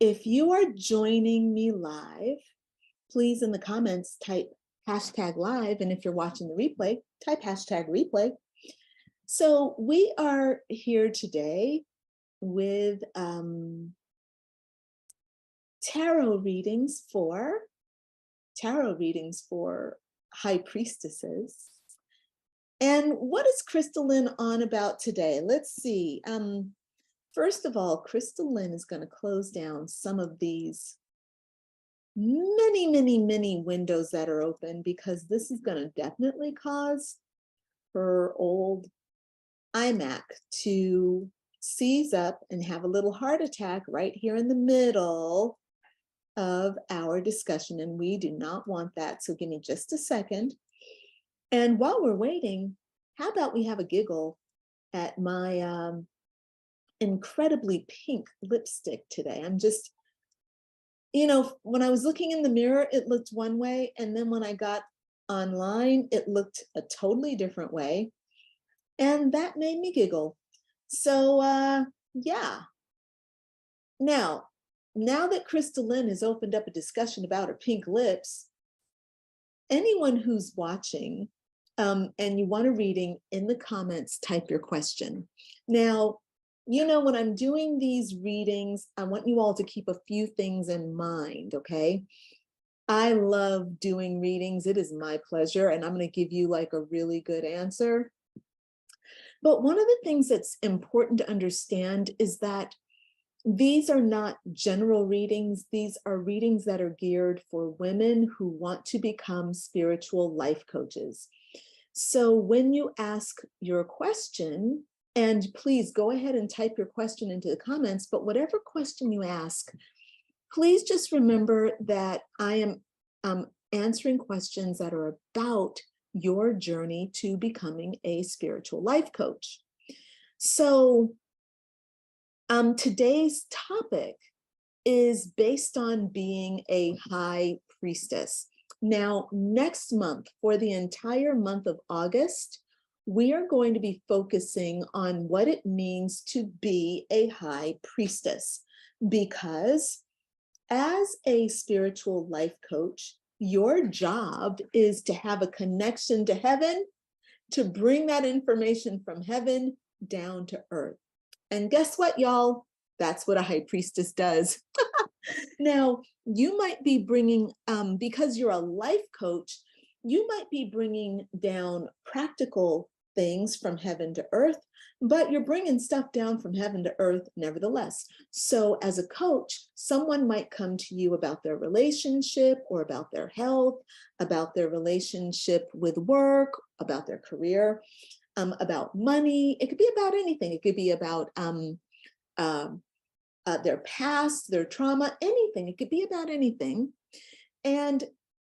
If you are joining me live, please in the comments type hashtag live. And if you're watching the replay, type hashtag replay. So we are here today with tarot readings for High Priestesses. And what is Crystalline on about today? Let's see. First of all, Crystalline is going to close down some of these many windows that are open, because this is going to definitely cause her old iMac to seize up and have a little heart attack right here in the middle of our discussion. And we do not want that. So give me just a second. And while we're waiting, how about we have a giggle at my incredibly pink lipstick today? I'm just, when I was looking in the mirror, it looked one way. And then when I got online, it looked a totally different way. And that made me giggle. So yeah. Now that Crystalline has opened up a discussion about her pink lips, anyone who's watching and you want a reading, in the comments, type your question. Now, when I'm doing these readings, I want you all to keep a few things in mind, okay? I love doing readings. It is my pleasure, and I'm going to give you like a really good answer. But one of the things that's important to understand is that these are not general readings. These are readings that are geared for women who want to become spiritual life coaches. So when you ask your question, and please go ahead and type your question into the comments, but whatever question you ask, please just remember that I am answering questions that are about your journey to becoming a spiritual life coach. So today's topic is based on being a high priestess. Now, next month, for the entire month of August, we are going to be focusing on what it means to be a high priestess, because as a spiritual life coach, your job is to have a connection to heaven, to bring that information from heaven down to earth. And guess what, y'all? That's what a high priestess does. Now, you might be bringing, because you're a life coach, you might be bringing down practical things from heaven to earth, but you're bringing stuff down from heaven to earth nevertheless. So as a coach, someone might come to you about their relationship or about their health, about their relationship with work, about their career, about money. It could be about anything. It could be about their past, their trauma, anything. It could be about anything. And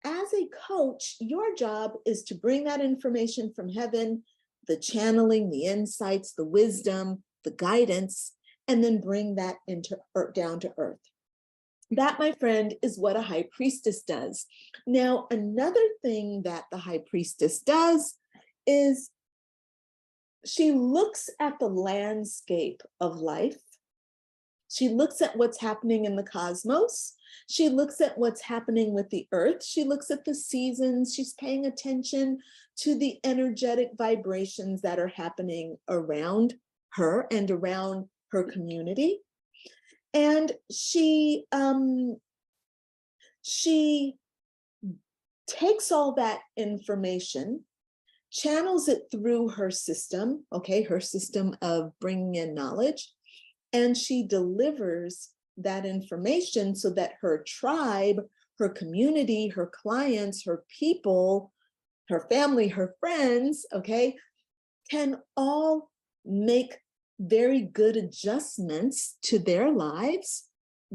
as a coach, your job is to bring that information from heaven, the channeling, the insights, the wisdom, the guidance, and then bring that into down to earth. That, my friend, is what a high priestess does. Now, another thing that the high priestess does is she looks at the landscape of life. She looks at what's happening in the cosmos. She looks at what's happening with the earth. She looks at the seasons. She's paying attention to the energetic vibrations that are happening around her and around her community. And she takes all that information, channels it through her system, okay, her system of bringing in knowledge, and she delivers that information so that her tribe, her community, her clients, her people, her family, her friends, okay, can all make very good adjustments to their lives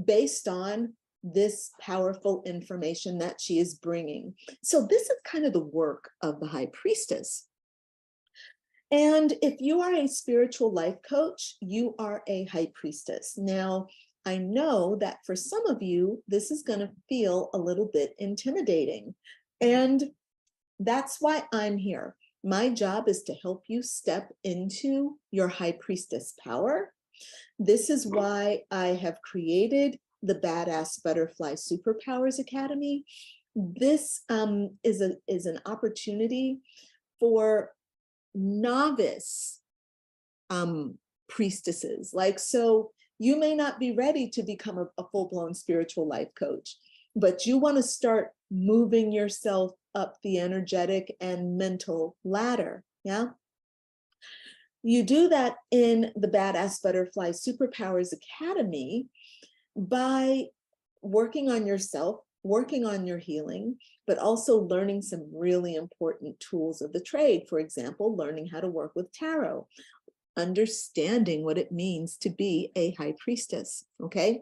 based on this powerful information that she is bringing. So this is kind of the work of the high priestess. And if you are a spiritual life coach, you are a high priestess. Now, I know that for some of you, this is going to feel a little bit intimidating. And that's why I'm here. My job is to help you step into your high priestess power. This is why I have created the Badass Butterfly Superpowers Academy, this is an opportunity for novice priestesses. Like, so you may not be ready to become a full-blown spiritual life coach, but you want to start moving yourself up the energetic and mental ladder. Yeah. You do that in the Badass Butterfly Superpowers Academy by working on yourself, working on your healing, but also learning some really important tools of the trade. For example, learning how to work with tarot, understanding what it means to be a high priestess, okay?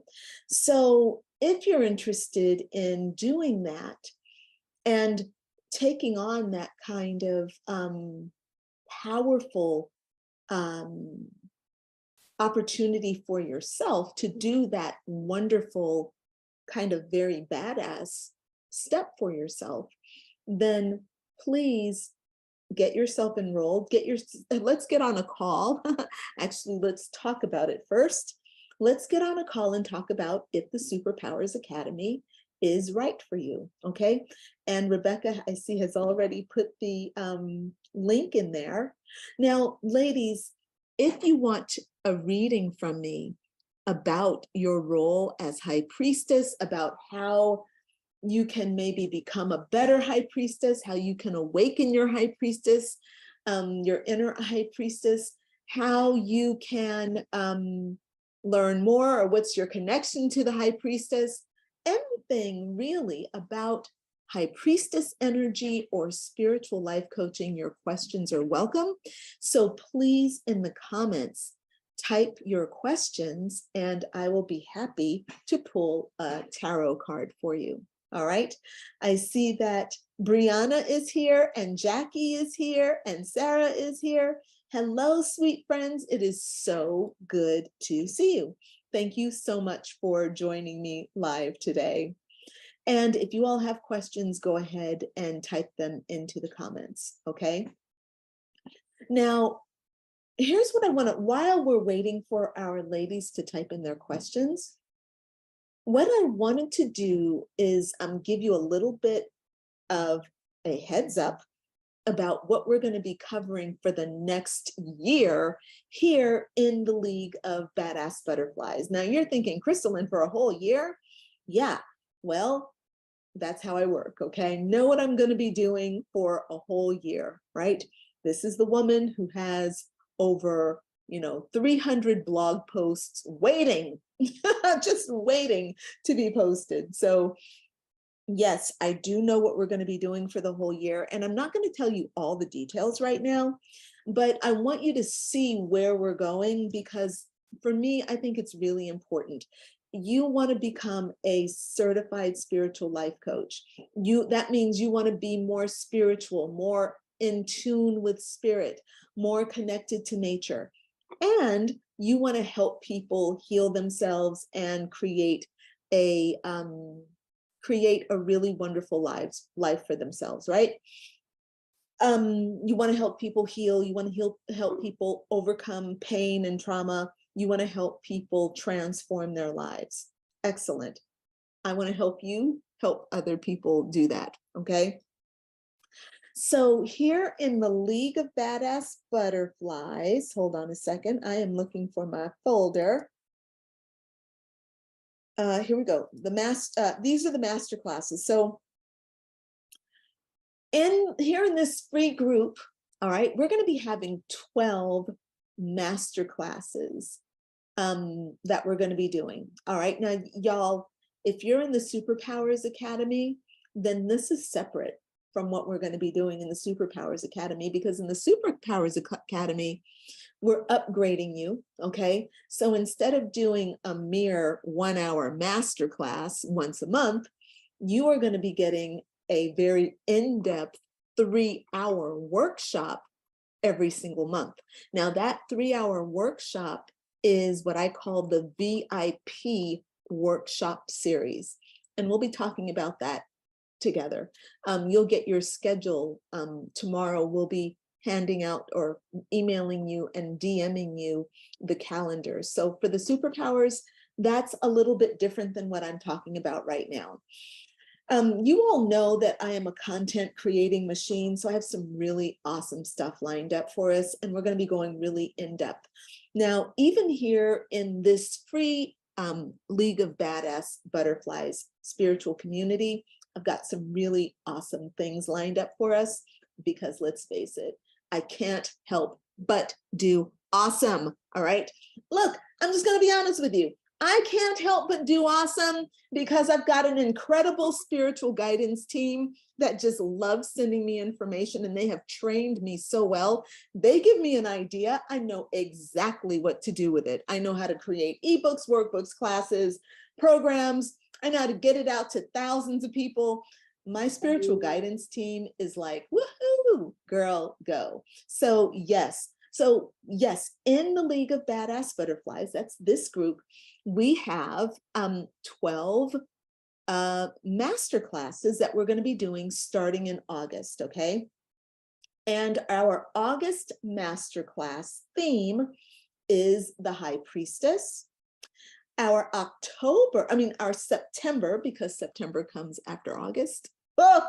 So if you're interested in doing that and taking on that kind of powerful opportunity for yourself to do that wonderful kind of very badass step for yourself, then please get yourself enrolled, let's get on a call. Actually, let's talk about it first. Let's get on a call and talk about if the Superpowers Academy is right for you, okay? And Rebecca, I see, has already put the link in there. Now, ladies, if you want a reading from me about your role as High Priestess, about how you can maybe become a better High Priestess, how you can awaken your High Priestess, your inner High Priestess, how you can learn more, or what's your connection to the High Priestess, anything really about High Priestess energy or spiritual life coaching, your questions are welcome. So please, in the comments, type your questions and I will be happy to pull a tarot card for you. All right. I see that Brianna is here and Jackie is here and Sarah is here. Hello, sweet friends. It is so good to see you. Thank you so much for joining me live today. And if you all have questions, go ahead and type them into the comments, okay? Now, here's what I want to, while we're waiting for our ladies to type in their questions, what I wanted to do is give you a little bit of a heads up about what we're going to be covering for the next year here in the League of Badass Butterflies. Now you're thinking, Crystalline, for a whole year? Yeah, well, that's how I work, okay? I know what I'm going to be doing for a whole year, right? This is the woman who has over 300 blog posts waiting, just waiting to be posted. So yes, I do know what we're going to be doing for the whole year. And I'm not going to tell you all the details right now, but I want you to see where we're going, because for me, I think it's really important. You want to become a certified spiritual life coach. That means you want to be more spiritual, more in tune with spirit, more connected to nature. And you want to help people heal themselves and create a really wonderful life for themselves, right? You want to help people heal. You want to help people overcome pain and trauma. You want to help people transform their lives. Excellent. I want to help you help other people do that, okay? So here in the League of Badass Butterflies, hold on a second, I am looking for my folder. Here we go. These are the master classes. So here in this free group, all right, we're going to be having 12 master classes that we're going to be doing. All right, now y'all, if you're in the Superpowers Academy, then this is separate from what we're going to be doing in the Superpowers Academy, because in the Superpowers Academy, we're upgrading you, okay? So instead of doing a mere 1 hour masterclass once a month, you are going to be getting a very in-depth 3-hour workshop every single month. Now that 3-hour workshop is what I call the VIP workshop series. And we'll be talking about that together. You'll get your schedule tomorrow. We'll be handing out or emailing you and DMing you the calendar. So for the Superpowers That's a little bit different than what I'm talking about right now. You all know that I am a content creating machine, so I have some really awesome stuff lined up for us, and we're going to be going really in depth. Now, even here in this free League of Badass Butterflies spiritual community, I've got some really awesome things lined up for us because let's face it, I can't help but do awesome. All right. Look, I'm just going to be honest with you. I can't help but do awesome because I've got an incredible spiritual guidance team that just loves sending me information, and they have trained me so well. They give me an idea. I know exactly what to do with it. I know how to create ebooks, workbooks, classes, programs. I know how to get it out to thousands of people. My spiritual guidance team is like, woohoo, girl, go. So yes, in the League of Badass Butterflies, that's this group, we have 12 master classes that we're going to be doing starting in August, okay? And our August masterclass theme is the High Priestess. Our September, because September comes after August. Oh,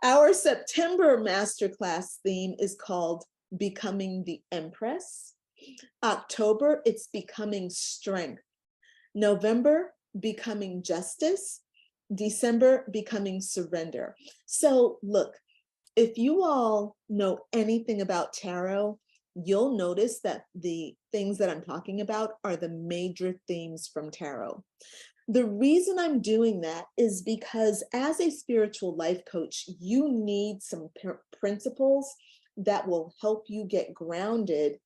our September masterclass theme is called Becoming the Empress. October, it's Becoming Strength. November, Becoming Justice. December, Becoming Surrender. So look, if you all know anything about tarot, you'll notice that the things that I'm talking about are the major themes from tarot. The reason I'm doing that is because as a spiritual life coach, you need some principles that will help you get grounded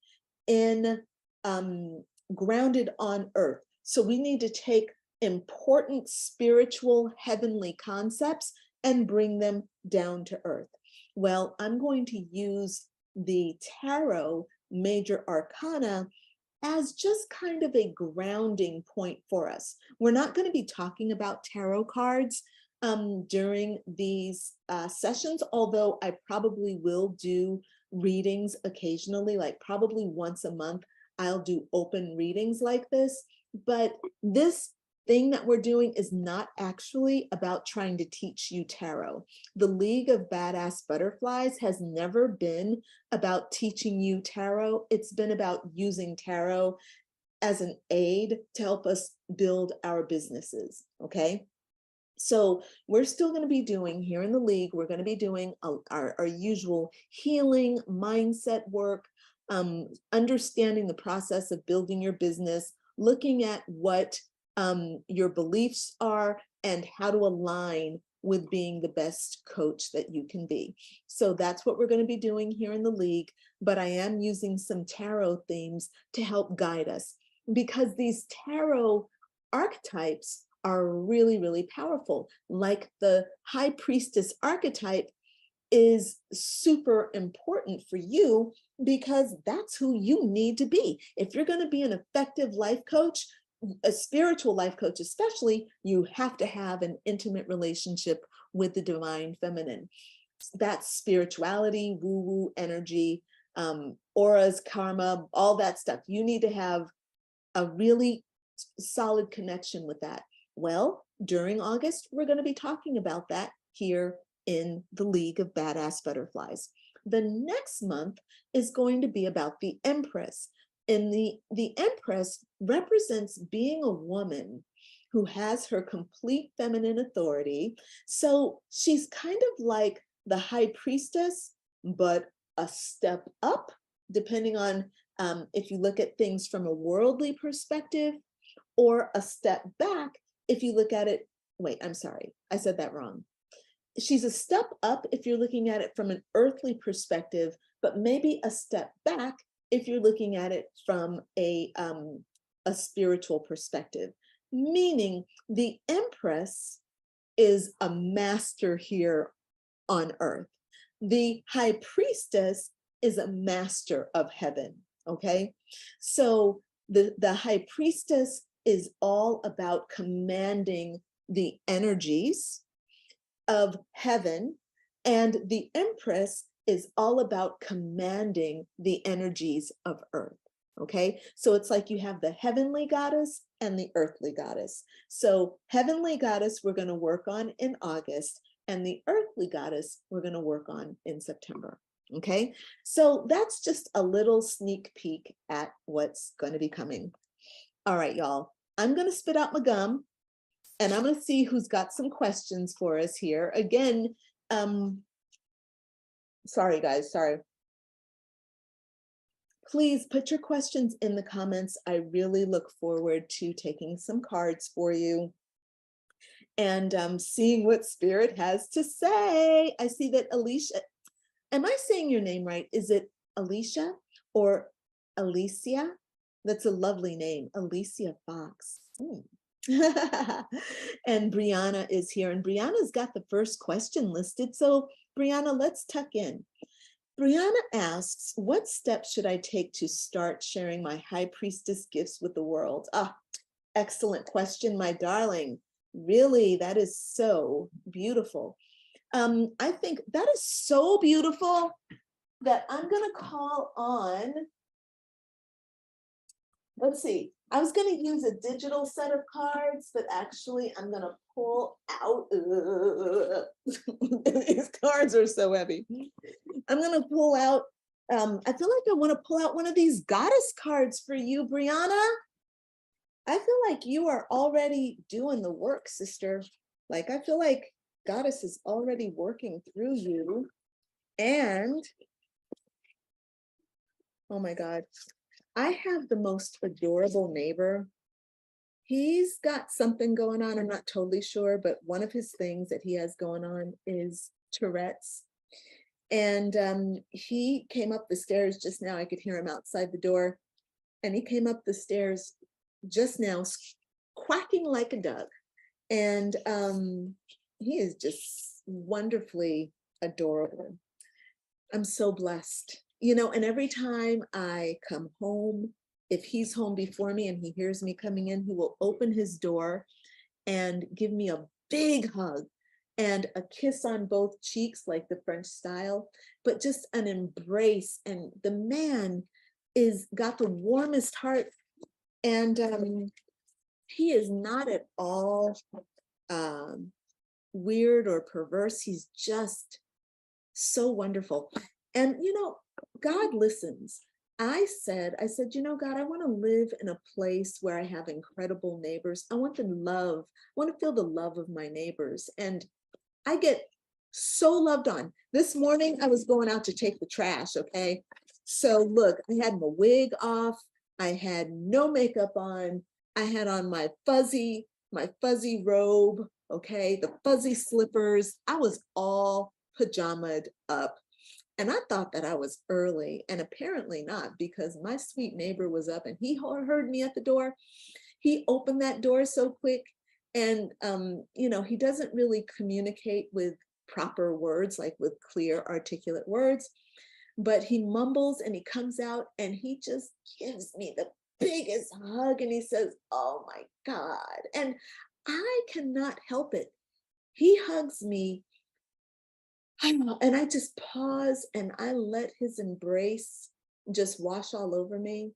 grounded on earth. So we need to take important spiritual heavenly concepts and bring them down to earth. Well, I'm going to use the tarot major arcana as just kind of a grounding point for us. We're not going to be talking about tarot cards during these sessions, although I probably will do readings occasionally, like probably once a month, I'll do open readings like this. But this thing that we're doing is not actually about trying to teach you tarot. The League of Badass Butterflies has never been about teaching you tarot. It's been about using tarot as an aid to help us build our businesses, okay? So we're still going to be doing here in the League, we're going to be doing our usual healing mindset work, understanding the process of building your business, looking at what your beliefs are and how to align with being the best coach that you can be. So that's what we're going to be doing here in the League, but I am using some tarot themes to help guide us because these tarot archetypes are really, really powerful. Like the High Priestess archetype is super important for you because that's who you need to be. If you're going to be an effective life coach, a spiritual life coach especially, you have to have an intimate relationship with the divine feminine. That's spirituality, woo-woo energy, auras, karma, all that stuff. You need to have a really solid connection with that. Well, during August, we're going to be talking about that here in the League of Badass Butterflies. The next month is going to be about the Empress. And the Empress represents being a woman who has her complete feminine authority. So she's kind of like the High Priestess, but a step up, depending on if you look at things from a worldly perspective, or a step back if you look at it, wait, I'm sorry, I said that wrong. She's a step up if you're looking at it from an earthly perspective, but maybe a step back if you're looking at it from a spiritual perspective. Meaning the Empress is a master here on earth. The High Priestess is a master of heaven, okay? So the High Priestess is all about commanding the energies of heaven, and the Empress is all about commanding the energies of earth. Okay, so it's like you have the heavenly goddess and the earthly goddess. So heavenly goddess, we're going to work on in August, and the earthly goddess, we're going to work on in September. Okay, so that's just a little sneak peek at what's going to be coming. All right, y'all, I'm going to spit out my gum, and I'm going to see who's got some questions for us here. Again, sorry guys, sorry. Please put your questions in the comments. I really look forward to taking some cards for you and seeing what Spirit has to say. I see that Alicia, am I saying your name right? Is it Alicia or Alicia? That's a lovely name, Alicia Fox. And Brianna is here, and Brianna's got the first question listed. So Brianna, let's tuck in. Brianna asks, what steps should I take to start sharing my High Priestess gifts with the world? Ah, excellent question, my darling. Really, that is so beautiful. I think that is so beautiful that I'm going to call on, let's see, I was going to use a digital set of cards, but actually I'm going to pull out, these cards are so heavy. I'm going to pull out, I feel like I want to pull out one of these goddess cards for you, Brianna. I feel like you are already doing the work, sister. Like, I feel like goddess is already working through you. And, oh my God, I have the most adorable neighbor. He's got something going on. I'm not totally sure, but one of his things that he has going on is Tourette's. And he came up the stairs just now. I could hear him outside the door. And he came up the stairs just now, quacking like a duck. And he is just wonderfully adorable. I'm so blessed. You know, and every time I come home, if he's home before me and he hears me coming in, he will open his door and give me a big hug and a kiss on both cheeks, like the French style, but just an embrace. And the man is got the warmest heart, and he is not at all weird or perverse. He's just so wonderful. And you know, God listens. I said, you know, God, I want to live in a place where I have incredible neighbors. I want them love. I want to feel the love of my neighbors. And I get so loved on. This morning, I was going out to take the trash, okay? So look, I had my wig off. I had no makeup on. I had on my fuzzy robe, okay? The fuzzy slippers. I was all pajamaed up. And I thought that I was early, and apparently not, because my sweet neighbor was up and he heard me at the door. He opened that door so quick. And, you know, he doesn't really communicate with proper words, like with clear, articulate words, but he mumbles and he comes out and he just gives me the biggest hug. And he says, oh my God. And I cannot help it. He hugs me. And I just pause and I let his embrace just wash all over me.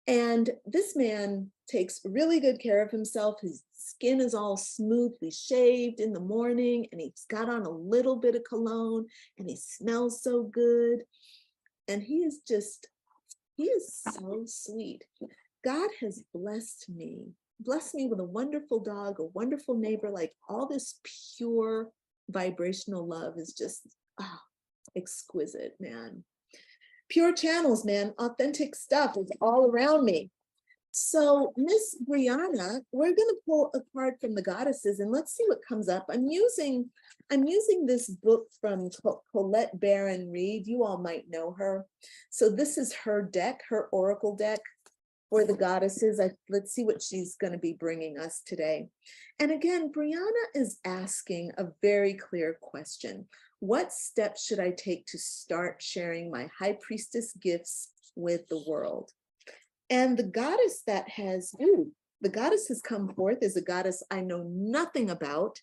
And this man takes really good care of himself. His skin is all smoothly shaved in the morning, and he's got on a little bit of cologne, and he smells so good. And he is so sweet. God has blessed me with a wonderful dog, a wonderful neighbor. Like, all this pure vibrational love is just exquisite, man. Pure channels, man. Authentic stuff is all around me. So Miss Brianna, we're going to pull a card from the goddesses and let's see what comes up. I'm using this book from Colette Baron Reed. You all might know her. So this is her deck, her oracle deck for the goddesses. Let's see what she's going to be bringing us today. And again, Brianna is asking a very clear question. What steps should I take to start sharing my High Priestess gifts with the world? And the goddess that has, the goddess has come forth is a goddess I know nothing about,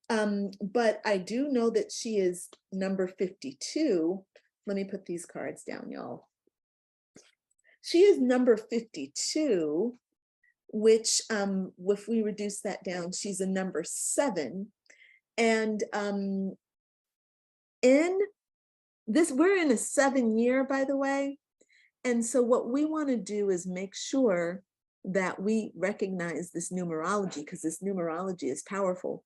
but I do know that she is number 52. Let me put these cards down, y'all. She is number 52, which if we reduce that down, she's a number 7. And in this, we're in a 7-year, by the way. And so what we want to do is make sure that we recognize this numerology, because this numerology is powerful.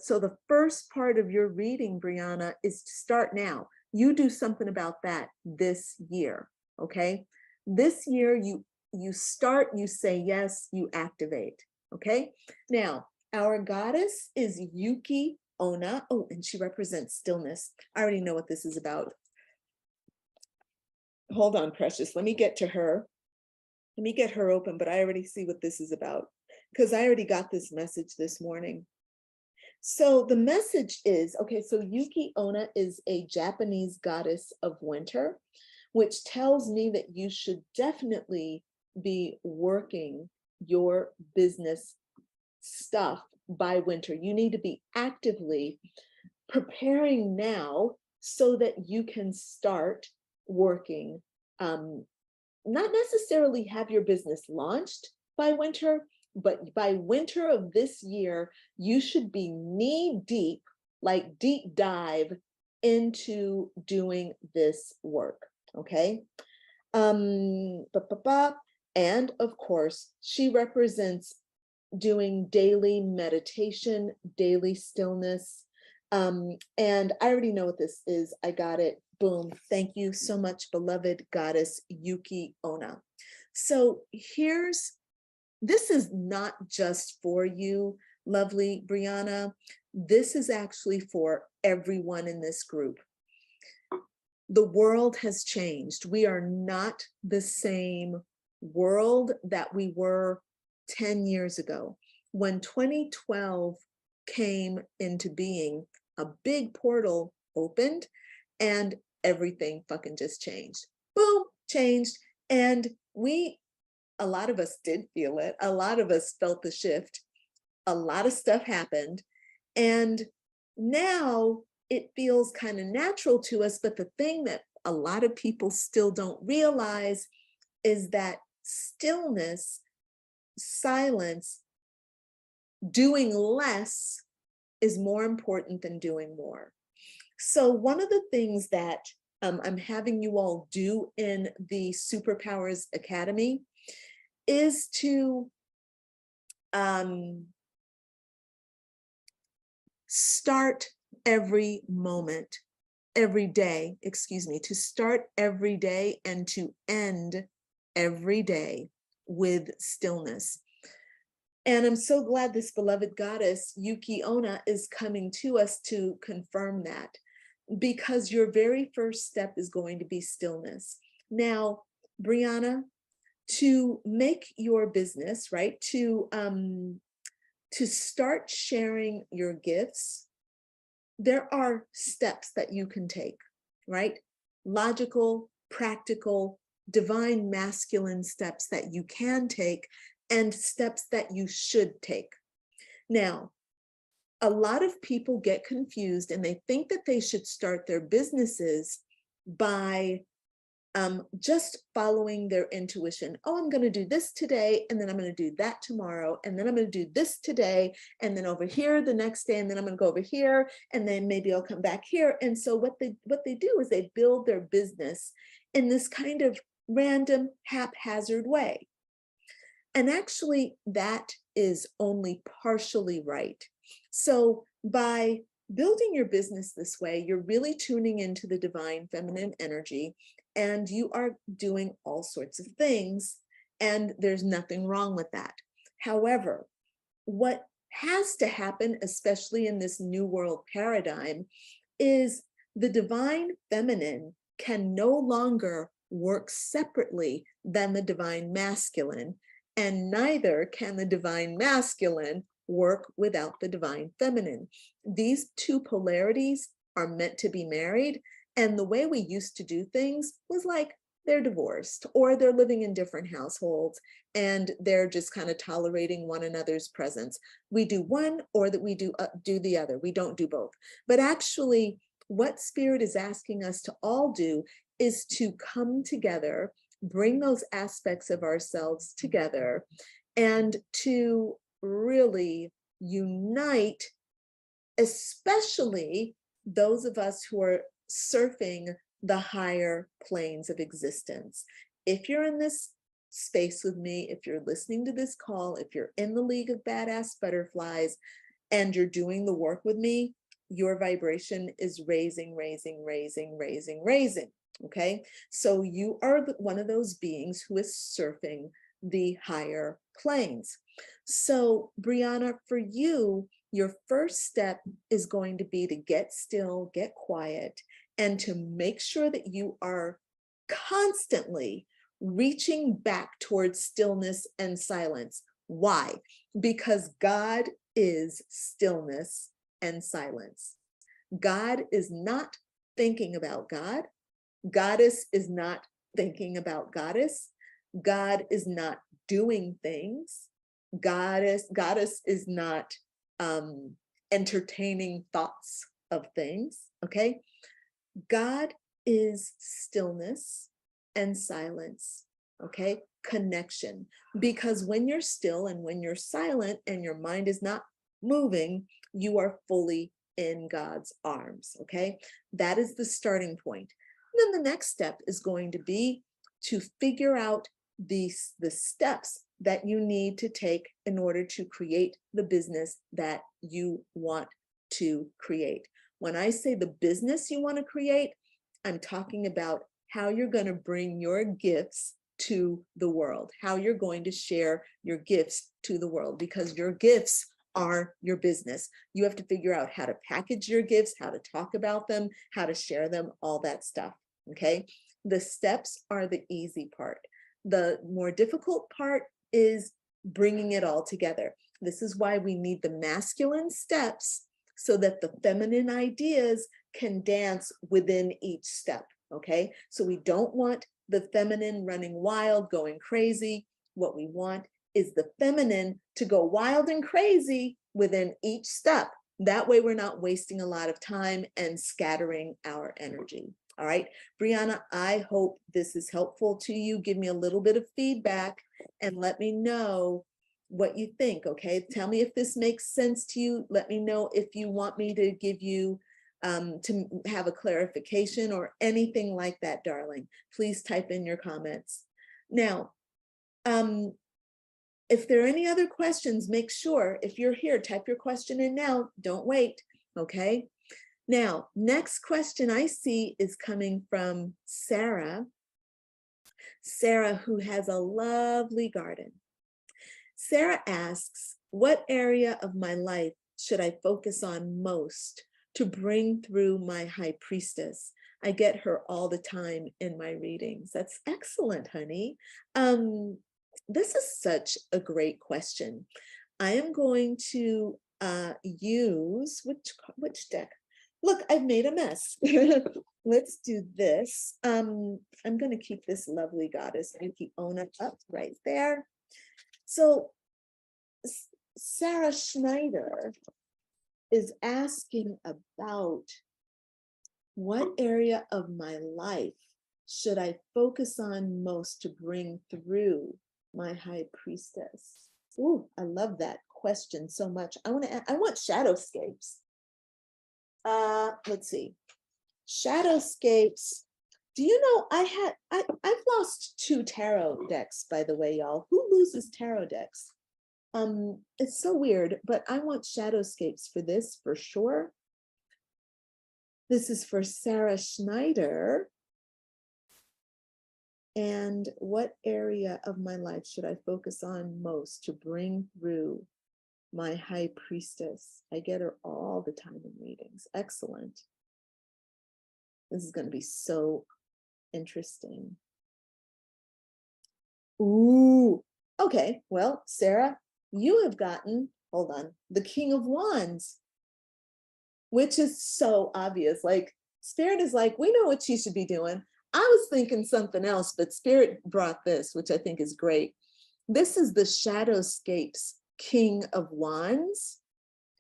So the first part of your reading, Brianna, is to start now. You do something about that this year, okay? This year, you start, you say yes, you activate, okay? Now, our goddess is Yuki Onna. Oh, and she represents stillness. I already know what this is about. Hold on, precious. Let me get to her. Let me get her open, but I already see what this is about, because I already got this message this morning. So the message is, okay, so Yuki Onna is a Japanese goddess of winter, which tells me that you should definitely be working your business stuff by winter. You need to be actively preparing now so that you can start working, not necessarily have your business launched by winter, but by winter of this year, you should be knee deep, like deep dive into doing this work, okay? And of course, she represents doing daily meditation, daily stillness. And I already know what this is. I got it. Boom. Thank you so much, beloved goddess Yuki Onna. So this is not just for you, lovely Brianna. This is actually for everyone in this group. The world has changed. We are not the same world that we were 10 years ago. When 2012 came into being, a big portal opened and everything fucking just changed. Boom, changed. And a lot of us did feel it. A lot of us felt the shift. A lot of stuff happened. And now it feels kind of natural to us. But the thing that a lot of people still don't realize is that stillness, silence, doing less is more important than doing more. So one of the things that I'm having you all do in the Superpowers Academy is to start every moment, every day, to start every day and to end every day with stillness. And I'm so glad this beloved goddess, Yuki Onna, is coming to us to confirm that, because your very first step is going to be stillness. Now, Brianna, to make your business, right, to start sharing your gifts, there are steps that you can take, right? Logical, practical, divine masculine steps that you can take, and steps that you should take. Now, a lot of people get confused and they think that they should start their businesses by just following their intuition. Oh, I'm going to do this today, and then I'm going to do that tomorrow, and then I'm going to do this today, and then over here the next day, and then I'm going to go over here, and then maybe I'll come back here. And so what they do is they build their business in this kind of random, haphazard way. And actually, that is only partially right. So by building your business this way, you're really tuning into the divine feminine energy, and you are doing all sorts of things, and there's nothing wrong with that. However, what has to happen, especially in this new world paradigm, is the divine feminine can no longer work separately than the divine masculine, and neither can the divine masculine work without the divine feminine. These two polarities are meant to be married. And the way we used to do things was like they're divorced, or they're living in different households, and they're just kind of tolerating one another's presence. We do one, or that we do the other. We don't do both. But actually, what Spirit is asking us to all do is to come together bring those aspects of ourselves together and to really unite, especially those of us who are surfing the higher planes of existence. If you're in this space with me, if you're listening to this call, if you're in the League of Badass Butterflies and you're doing the work with me, your vibration is raising, raising, raising, raising, raising. Okay, so you are one of those beings who is surfing the higher planes. So Brianna, for you, your first step is going to be to get still, get quiet, and to make sure that you are constantly reaching back towards stillness and silence. Why? Because God is stillness and silence. God is not thinking about God. Goddess is not thinking about goddess. God is not doing things. Goddess is not entertaining thoughts of things, okay? God is stillness and silence, okay? Connection. Because when you're still and when you're silent and your mind is not moving, you are fully in God's arms, okay? That is the starting point. And then the next step is going to be to figure out the steps that you need to take in order to create the business that you want to create. When I say the business you want to create, I'm talking about how you're going to bring your gifts to the world, how you're going to share your gifts to the world, because your gifts are your business. You have to figure out how to package your gifts, how to talk about them, how to share them, all that stuff, okay? The steps are the easy part. The more difficult part is bringing it all together. This is why we need the masculine steps so that the feminine ideas can dance within each step, okay? So we don't want the feminine running wild, going crazy. What we want is the feminine to go wild and crazy within each step. That way we're not wasting a lot of time and scattering our energy. All right, Brianna, I hope this is helpful to you. Give me a little bit of feedback and let me know what you think, okay? Tell me if this makes sense to you. Let me know if you want me to give you, to have a clarification or anything like that, darling. Please type in your comments. Now, if there are any other questions, make sure, if you're here, type your question in now. Don't wait, okay? Now, next question I see is coming from Sarah. Sarah, who has a lovely garden. Sarah asks, what area of my life should I focus on most to bring through my high priestess? I get her all the time in my readings. That's excellent, honey. This is such a great question. I am going to use, which deck? Look, I've made a mess. Let's do this. I'm going to keep this lovely goddess, Yuki Ona, up right there. So Sarah Schneider is asking about what area of my life should I focus on most to bring through my high priestess? Ooh, I love that question so much. I want shadowscapes. Let's see. Shadowscapes. Do you know I've lost 2 tarot decks, by the way, y'all. Who loses tarot decks? It's so weird, but I want shadowscapes for this for sure. This is for Sarah Schneider. And what area of my life should I focus on most to bring through my high priestess? I get her all the time in readings. Excellent. This is going to be so interesting. Ooh, okay. Well, Sarah, you have gotten, hold on, the King of Wands, which is so obvious. Like, Spirit is like, we know what she should be doing. I was thinking something else, but Spirit brought this, which I think is great. This is the Shadowscapes King of Wands,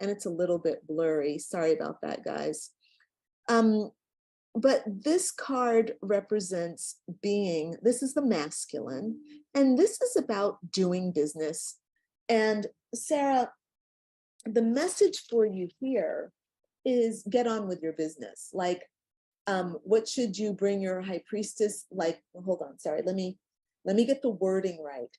and it's a little bit blurry. Sorry about that, guys. But this card represents being, this is the masculine, and this is about doing business. And Sarah, the message for you here is get on with your business. Like, what should you bring your high priestess? Like, hold on, sorry, let me get the wording right.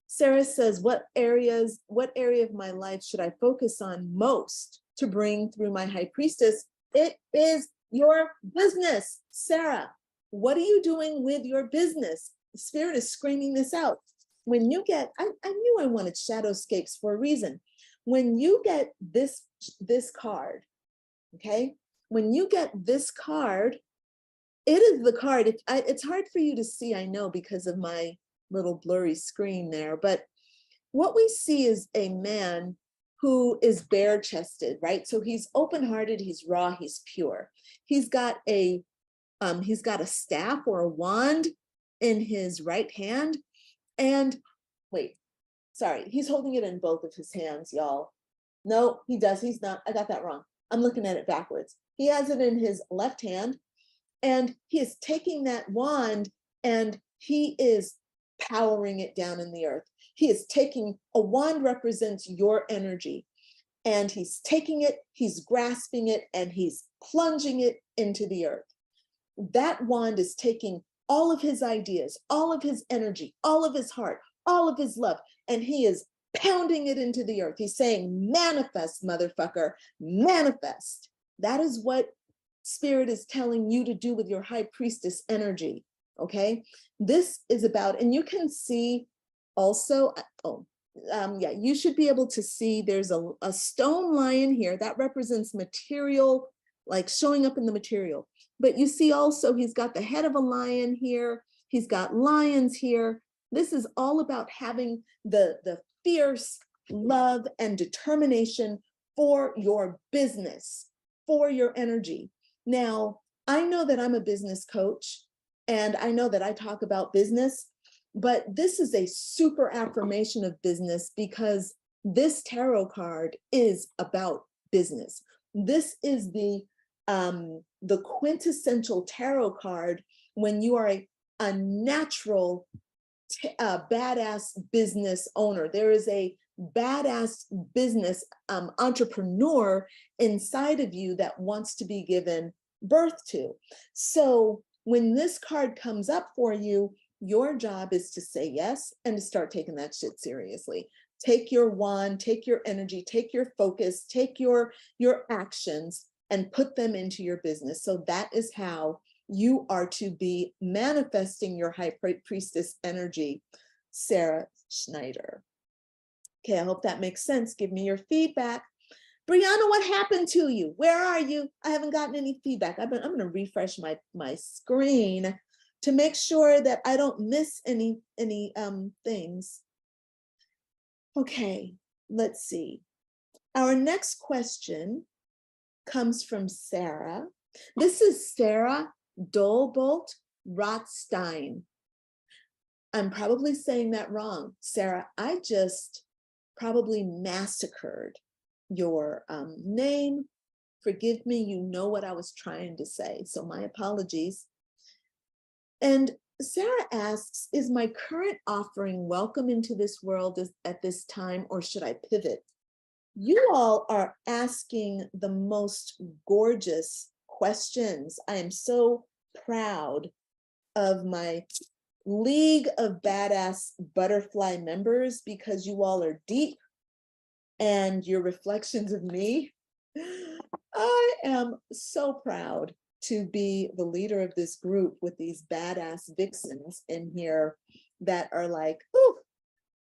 Sarah says, what area of my life should I focus on most to bring through my high priestess? It is your business. Sarah, what are you doing with your business? The Spirit is screaming this out. When you get, I knew I wanted shadowscapes for a reason. When you get this card, okay? When you get this card, it is the card. It's hard for you to see, I know, because of my little blurry screen there, but what we see is a man who is bare-chested, right? So he's open-hearted, he's raw, he's pure. He's got a staff or a wand in his right hand, and wait, sorry, he's holding it in both of his hands, y'all. No, he does, he's not, I got that wrong. I'm looking at it backwards. He has it in his left hand, and he is taking that wand and he is powering it down in the earth. He is taking, a wand represents your energy, and he's taking it, he's grasping it, and he's plunging it into the earth. That wand is taking all of his ideas, all of his energy, all of his heart, all of his love, and he is pounding it into the earth. He's saying, manifest, motherfucker, manifest. That is what Spirit is telling you to do with your high priestess energy, okay? This is about, and you can see also, yeah, you should be able to see there's a stone lion here that represents material, like showing up in the material. But you see also he's got the head of a lion here. He's got lions here. This is all about having the fierce love and determination for your business, for your energy. Now, I know that I'm a business coach, and I know that I talk about business, but this is a super affirmation of business because this tarot card is about business. This is the quintessential tarot card when you are a natural badass business owner. There is a badass business entrepreneur inside of you that wants to be given birth to. So when this card comes up for you, your job is to say yes and to start taking that shit seriously. Take your wand, take your energy, take your focus, take your actions and put them into your business. So that is how you are to be manifesting your high priestess energy, Sarah Schneider. Okay, I hope that makes sense. Give me your feedback. Brianna, what happened to you? Where are you? I haven't gotten any feedback. I'm going to refresh my screen to make sure that I don't miss any things. Okay, let's see. Our next question comes from Sarah. This is Sarah Dolbolt Rothstein. I'm probably saying that wrong. Sarah, I just probably massacred your name. Forgive me, you know what I was trying to say, so my apologies. And Sarah asks, is my current offering welcome into this world at this time, or should I pivot? You all are asking the most gorgeous questions. I am so proud of my League of Badass Butterfly members because you all are deep and your reflections of me. I am so proud to be the leader of this group with these badass vixens in here that are like, oh,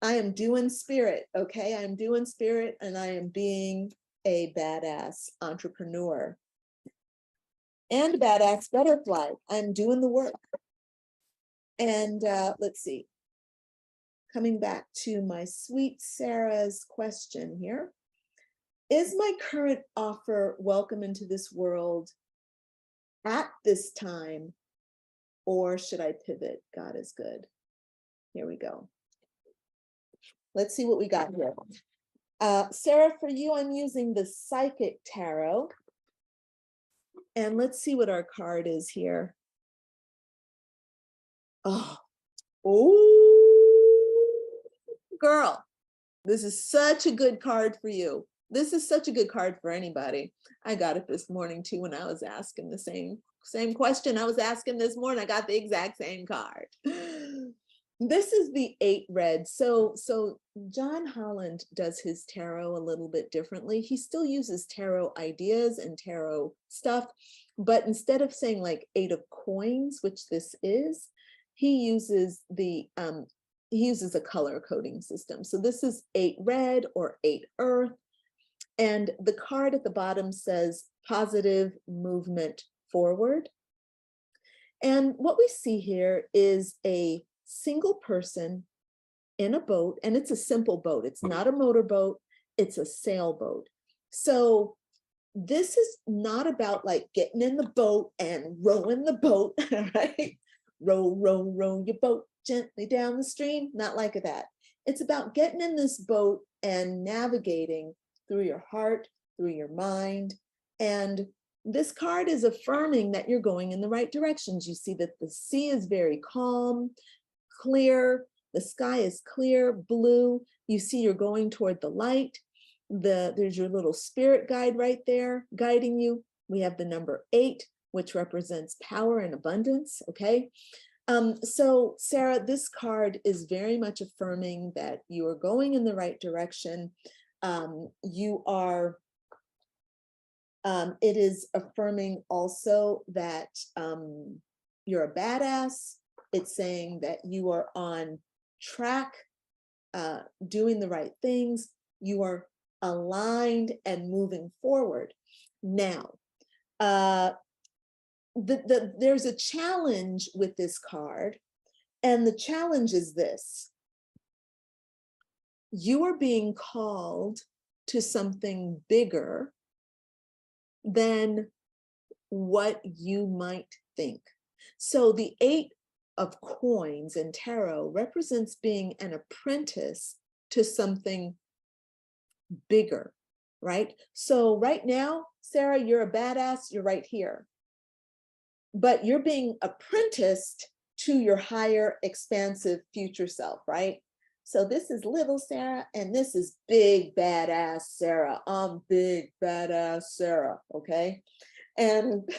I am doing spirit, okay? I'm doing spirit and I am being a badass entrepreneur and badass butterfly. I'm doing the work. And let's see, coming back to my sweet Sarah's question here. Is my current offer welcome into this world at this time, or should I pivot? God is good. Here we go. Let's see what we got here. Sarah, for you, I'm using the Psychic Tarot. And let's see what our card is here. Oh, girl, this is such a good card for you. This is such a good card for anybody. I got it this morning too when I was asking the same question I was asking this morning. I got the exact same card. This is the 8 red. So John Holland does his tarot a little bit differently. He still uses tarot ideas and tarot stuff, but instead of saying like 8 of coins, which this is, he uses a color coding system. So this is 8 red or 8 earth. And the card at the bottom says positive movement forward. And what we see here is a single person in a boat, and it's a simple boat. It's not a motorboat, it's a sailboat. So this is not about like getting in the boat and rowing the boat, right? Row, row, row your boat gently down the stream, not like that. It's about getting in this boat and navigating through your heart, through your mind. And this card is affirming that you're going in the right directions. You see that the sea is very calm, clear, the sky is clear, blue. You see you're going toward the light. There's your little spirit guide right there guiding you. We have the number 8, which represents power and abundance, okay? So Sarah, this card is very much affirming that you are going in the right direction. It is affirming also that you're a badass. It's saying that you are on track, doing the right things. You are aligned and moving forward. Now, there's a challenge with this card, and the challenge is this. You are being called to something bigger than what you might think. So the 8 of coins in tarot represents being an apprentice to something bigger, right? So right now, Sarah, you're a badass, you're right here. But you're being apprenticed to your higher, expansive future self, right? So this is little Sarah, and this is big, badass Sarah. I'm big, badass Sarah, okay? And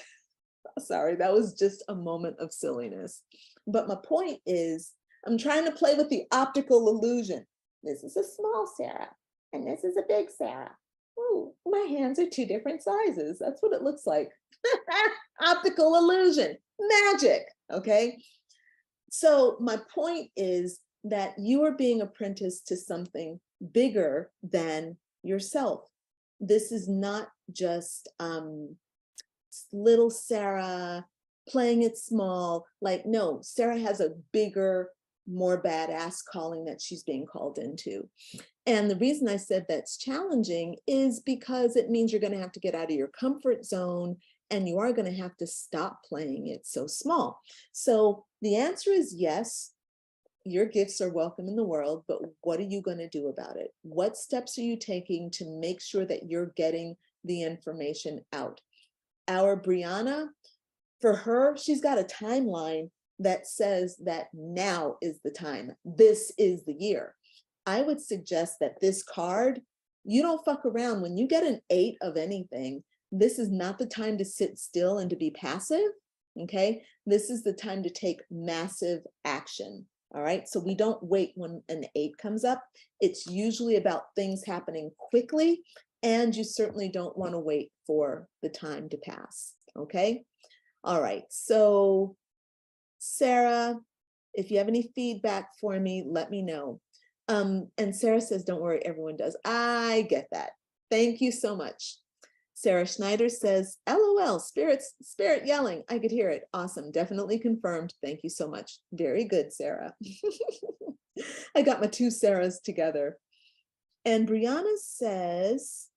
sorry, that was just a moment of silliness. But my point is, I'm trying to play with the optical illusion. This is a small Sarah, and this is a big Sarah. Ooh, my hands are 2 different sizes. That's what it looks like. Optical illusion, magic, okay? So my point is that you are being apprenticed to something bigger than yourself. This is not just little Sarah playing it small. Like, no, Sarah has a bigger, more badass calling that she's being called into. And the reason I said that's challenging is because it means you're going to have to get out of your comfort zone, and you are going to have to stop playing it so small. So the answer is yes, your gifts are welcome in the world, but what are you going to do about it? What steps are you taking to make sure that you're getting the information out? Our Brianna, for her, she's got a timeline that says that now is the time. This is the year. I would suggest that this card, you don't fuck around. When you get an 8 of anything, this is not the time to sit still and to be passive, okay? This is the time to take massive action, all right? So we don't wait when an 8 comes up. It's usually about things happening quickly, and you certainly don't want to wait for the time to pass, okay? All right, so Sarah, if you have any feedback for me, let me know. And Sarah says, don't worry, everyone does. I get that. Thank you so much. Sarah Schneider says, LOL, spirit yelling. I could hear it. Awesome. Definitely confirmed. Thank you so much. Very good, Sarah. I got my 2 Sarahs together. And Brianna says,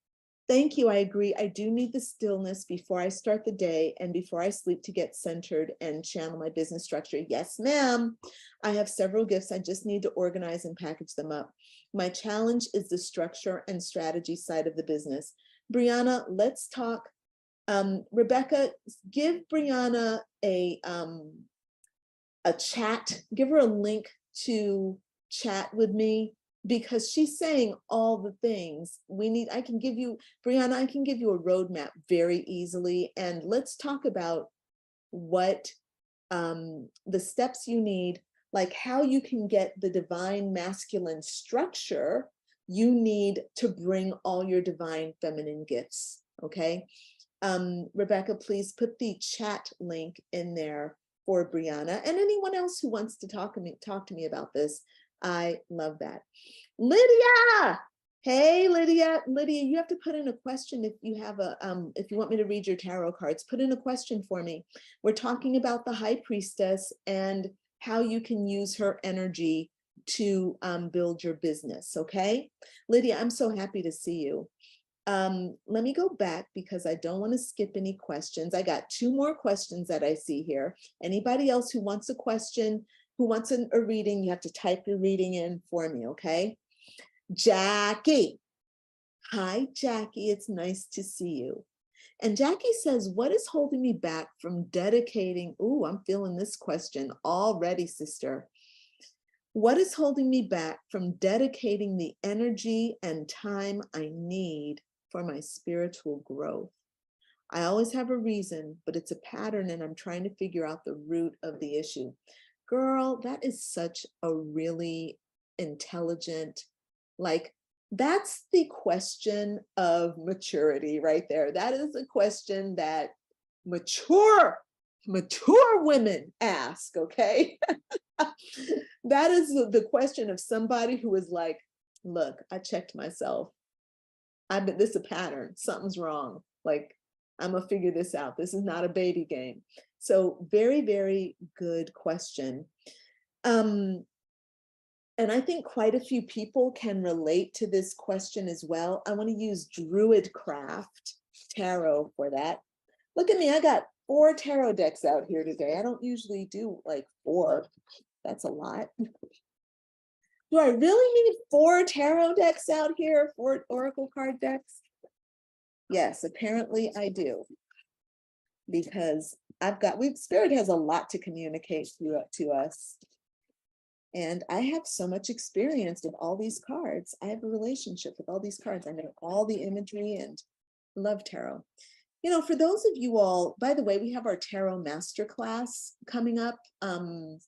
thank you. I agree. I do need the stillness before I start the day and before I sleep to get centered and channel my business structure. Yes, ma'am. I have several gifts. I just need to organize and package them up. My challenge is the structure and strategy side of the business. Brianna, let's talk Rebecca, give Brianna a chat, give her a link to chat with me, because she's saying all the things we need. I can give you, Brianna, I can give you a roadmap very easily. And let's talk about what the steps you need, like how you can get the divine masculine structure you need to bring all your divine feminine gifts, okay? Rebecca, please put the chat link in there for Brianna and anyone else who wants to talk to me about this. I love that. Lydia, hey Lydia, you have to put in a question if you have a if you want me to read your tarot cards. Put in a question for me. We're talking about the High Priestess and how you can use her energy to build your business. Okay, Lydia, I'm so happy to see you. Let me go back because I don't want to skip any questions. I got 2 more questions that I see here. Anybody else who wants a question, who wants a reading, you have to type your reading in for me, okay? Jackie. Hi, Jackie. It's nice to see you. And Jackie says, what is holding me back from dedicating? Ooh, I'm feeling this question already, sister. What is holding me back from dedicating the energy and time I need for my spiritual growth? I always have a reason, but it's a pattern and I'm trying to figure out the root of the issue. Girl, that is such a really intelligent, like, that's the question of maturity right there. That is a question that mature women ask, okay? That is the question of somebody who is like, look, I checked myself. This is a pattern. Something's wrong. Like, I'm gonna figure this out. This is not a baby game. So very, very good question. And I think quite a few people can relate to this question as well. I want to use Druidcraft Tarot for that. Look at me, I got 4 tarot decks out here today. I don't usually do like 4. That's a lot. Do I really need 4 tarot decks out here, 4 oracle card decks? Yes, apparently I do. Because Spirit has a lot to communicate to us. And I have so much experience with all these cards. I have a relationship with all these cards. I know all the imagery and love tarot. You know, for those of you all, by the way, we have our tarot masterclass coming up. The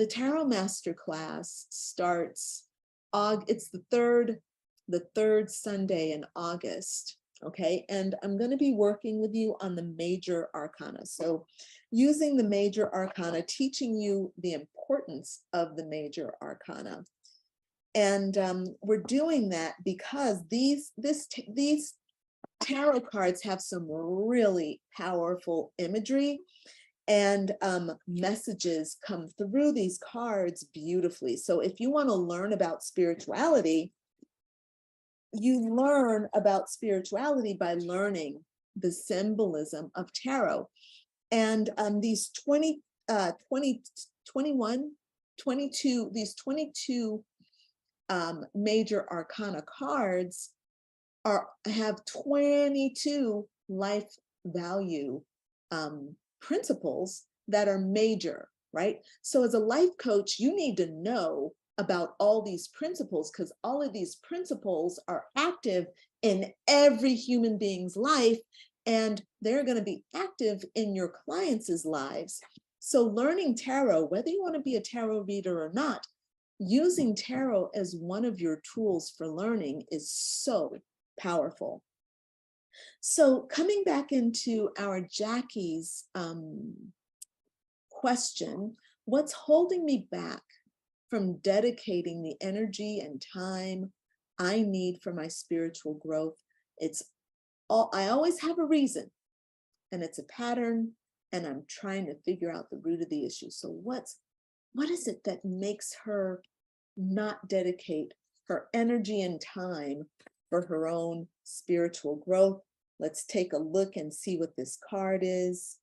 tarot masterclass starts, it's the third Sunday in August. Okay, and I'm going to be working with you on the major arcana. So using the major arcana, teaching you the importance of the major arcana. And we're doing that because these tarot cards have some really powerful imagery, and messages come through these cards beautifully. So if you want to learn about spirituality, you learn about spirituality by learning the symbolism of tarot. And these 22 major arcana cards have 22 life value principles that are major, right? So as a life coach, you need to know about all these principles, because all of these principles are active in every human being's life, and they're going to be active in your clients' lives. So learning tarot, whether you want to be a tarot reader or not, using tarot as one of your tools for learning is so powerful. So coming back into our Jackie's question, what's holding me back from dedicating the energy and time I need for my spiritual growth? I always have a reason, and it's a pattern, and I'm trying to figure out the root of the issue. So what is it that makes her not dedicate her energy and time for her own spiritual growth? Let's take a look and see what this card is.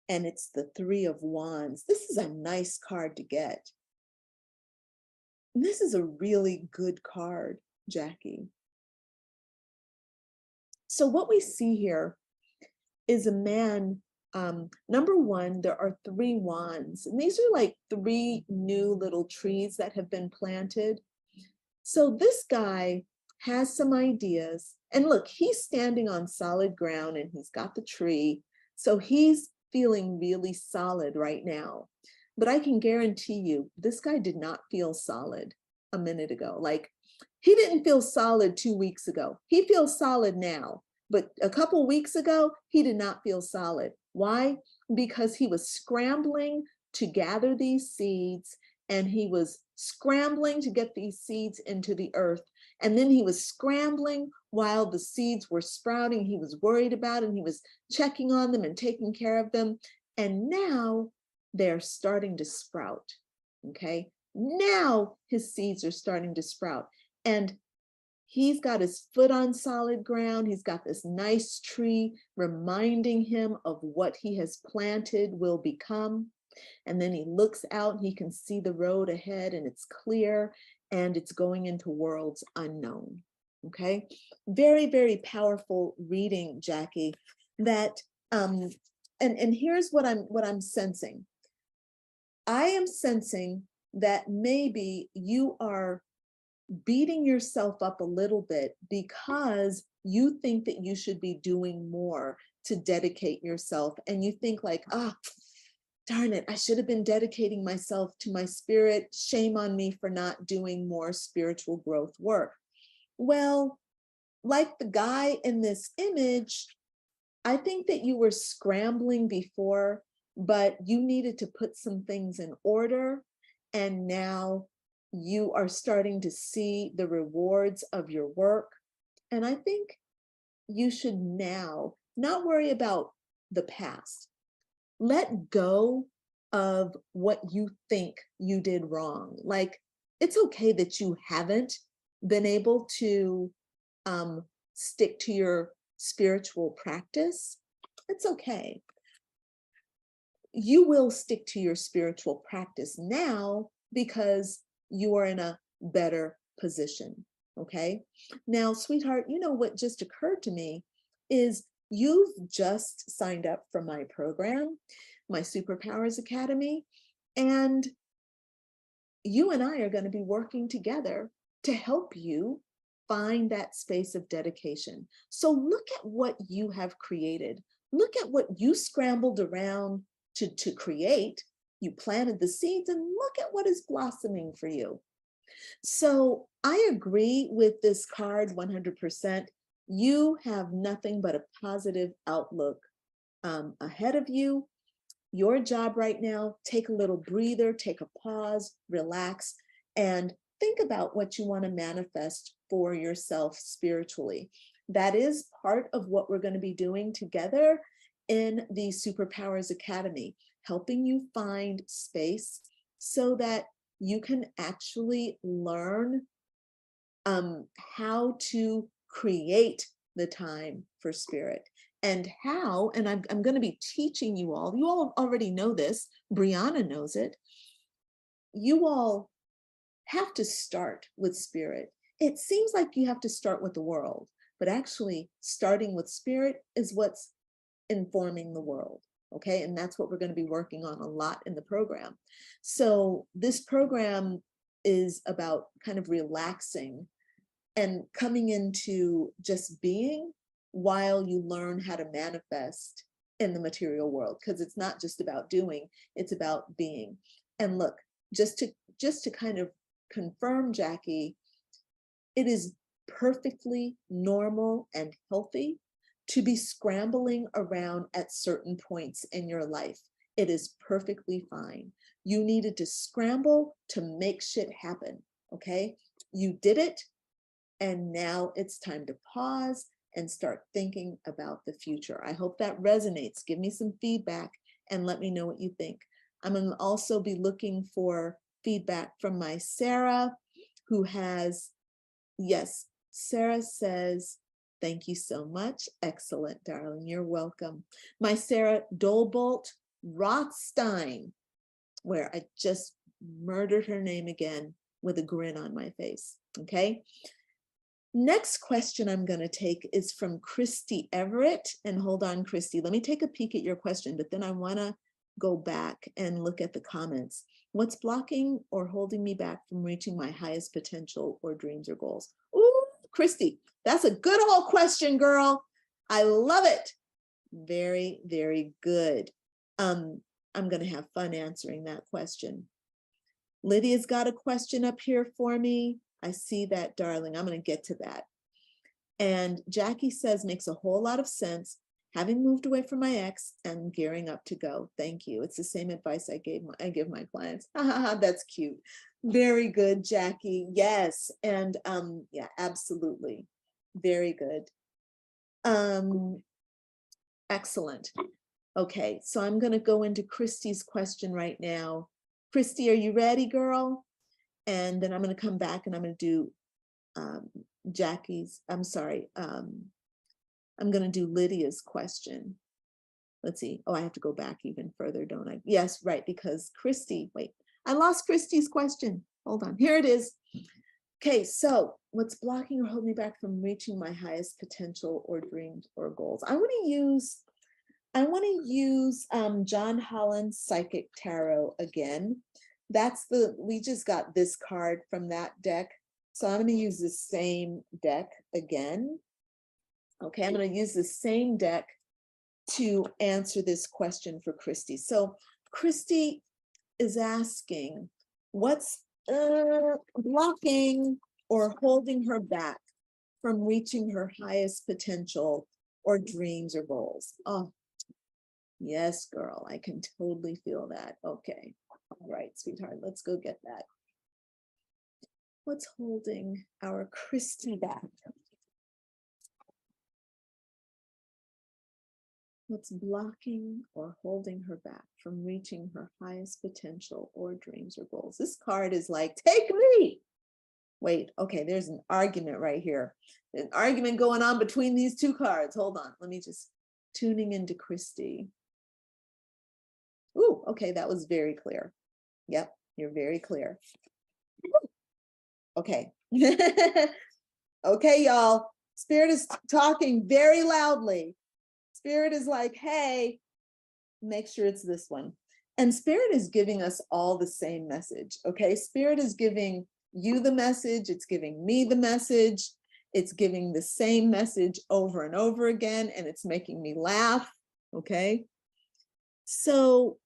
And it's the 3 of Wands. This is a nice card to get. And this is a really good card, Jackie. So what we see here is a man. Number one, there are 3 wands, and these are like 3 new little trees that have been planted. So this guy has some ideas, and look, he's standing on solid ground and he's got the tree. So he's feeling really solid right now. But I can guarantee you, this guy did not feel solid a minute ago. Like, he didn't feel solid 2 weeks ago. He feels solid now. But a couple weeks ago, he did not feel solid. Why? Because he was scrambling to gather these seeds, and he was scrambling to get these seeds into the earth. And then he was scrambling while the seeds were sprouting. He was worried about it, and he was checking on them and taking care of them. And now they're starting to sprout. Okay. Now his seeds are starting to sprout. And he's got his foot on solid ground. He's got this nice tree reminding him of what he has planted will become. And then he looks out and he can see the road ahead, and it's clear, and it's going into worlds unknown. Okay. Very, very powerful reading, Jackie. That and here's what I'm sensing. I am sensing that maybe you are beating yourself up a little bit because you think that you should be doing more to dedicate yourself. And you think like, darn it, I should have been dedicating myself to my spirit. Shame on me for not doing more spiritual growth work. Well, like the guy in this image, I think that you were scrambling before, but you needed to put some things in order. And now you are starting to see the rewards of your work. And I think you should now not worry about the past. Let go of what you think you did wrong. Like, it's okay that you haven't been able to stick to your spiritual practice. It's okay. You will stick to your spiritual practice now because you are in a better position. Okay. Now, sweetheart, you know what just occurred to me is you've just signed up for my program, my Superpowers Academy, and you and I are going to be working together to help you find that space of dedication. So look at what you have created. Look at what you scrambled around to create. You planted the seeds, and look at what is blossoming for you. So I agree with this card 100%. You have nothing but a positive outlook ahead of you. Your job right now, take a little breather, take a pause, relax, and think about what you want to manifest for yourself spiritually. That is part of what we're going to be doing together in the Superpowers Academy, helping you find space so that you can actually learn how to create the time for spirit. And how, and I'm going to be teaching you all already know this, Brianna knows it, you all have to start with spirit. It seems like you have to start with the world, but actually starting with spirit is what's informing the world. Okay. And that's what we're going to be working on a lot in the program. So this program is about kind of relaxing and coming into just being while you learn how to manifest in the material world, because it's not just about doing, it's about being. And look, just to kind of confirm, Jackie, it is perfectly normal and healthy to be scrambling around at certain points in your life. It is perfectly fine. You needed to scramble to make shit happen, okay? You did it, and now it's time to pause and start thinking about the future. I hope that resonates. Give me some feedback and let me know what you think. I'm going to also be looking for feedback from my Sarah, who has, yes, Sarah says, thank you so much. Excellent, darling. You're welcome. My Sarah Dolbolt Rothstein, where I just murdered her name again with a grin on my face. Okay. Next question I'm going to take is from Christy Everett. And hold on, Christy, let me take a peek at your question, but then I want to go back and look at the comments. What's blocking or holding me back from reaching my highest potential or dreams or goals? Ooh, Christy, that's a good old question, girl. I love it. Very, very good. I'm going to have fun answering that question. Lydia's got a question up here for me. I see that, darling. I'm going to get to that. And Jackie says, makes a whole lot of sense. Having moved away from my ex and gearing up to go. Thank you. It's the same advice I give my clients. That's cute. Very good, Jackie. Yes. And yeah, absolutely. Very good. Excellent. Okay, so I'm going to go into Christy's question right now. Christy, are you ready, girl? And then I'm going to come back and I'm going to do Jackie's, I'm sorry. I'm going to do Lydia's question. Let's see. Oh, I have to go back even further, don't I? Yes, right, because Christy, wait, I lost Christy's question. Hold on, here it is. Okay, so what's blocking or holding me back from reaching my highest potential or dreams or goals? I want to use John Holland's Psychic Tarot again. We just got this card from that deck. So I'm going to use the same deck again. Okay, I'm going to use the same deck to answer this question for Christy. So Christy is asking, what's blocking or holding her back from reaching her highest potential or dreams or goals? Oh, yes, girl, I can totally feel that. Okay, all right, sweetheart, let's go get that. What's holding our Christy back? What's blocking or holding her back from reaching her highest potential or dreams or goals? This card is like, take me. Wait, okay, there's an argument right here. An argument going on between these two cards. Hold on, let me just tuning into Christy. Ooh, okay, that was very clear. Yep, you're very clear. Okay. Okay, y'all. Spirit is talking very loudly. Spirit is like, hey, make sure it's this one. And Spirit is giving us all the same message, okay? Spirit is giving you the message. It's giving me the message. It's giving the same message over and over again, and it's making me laugh, okay? So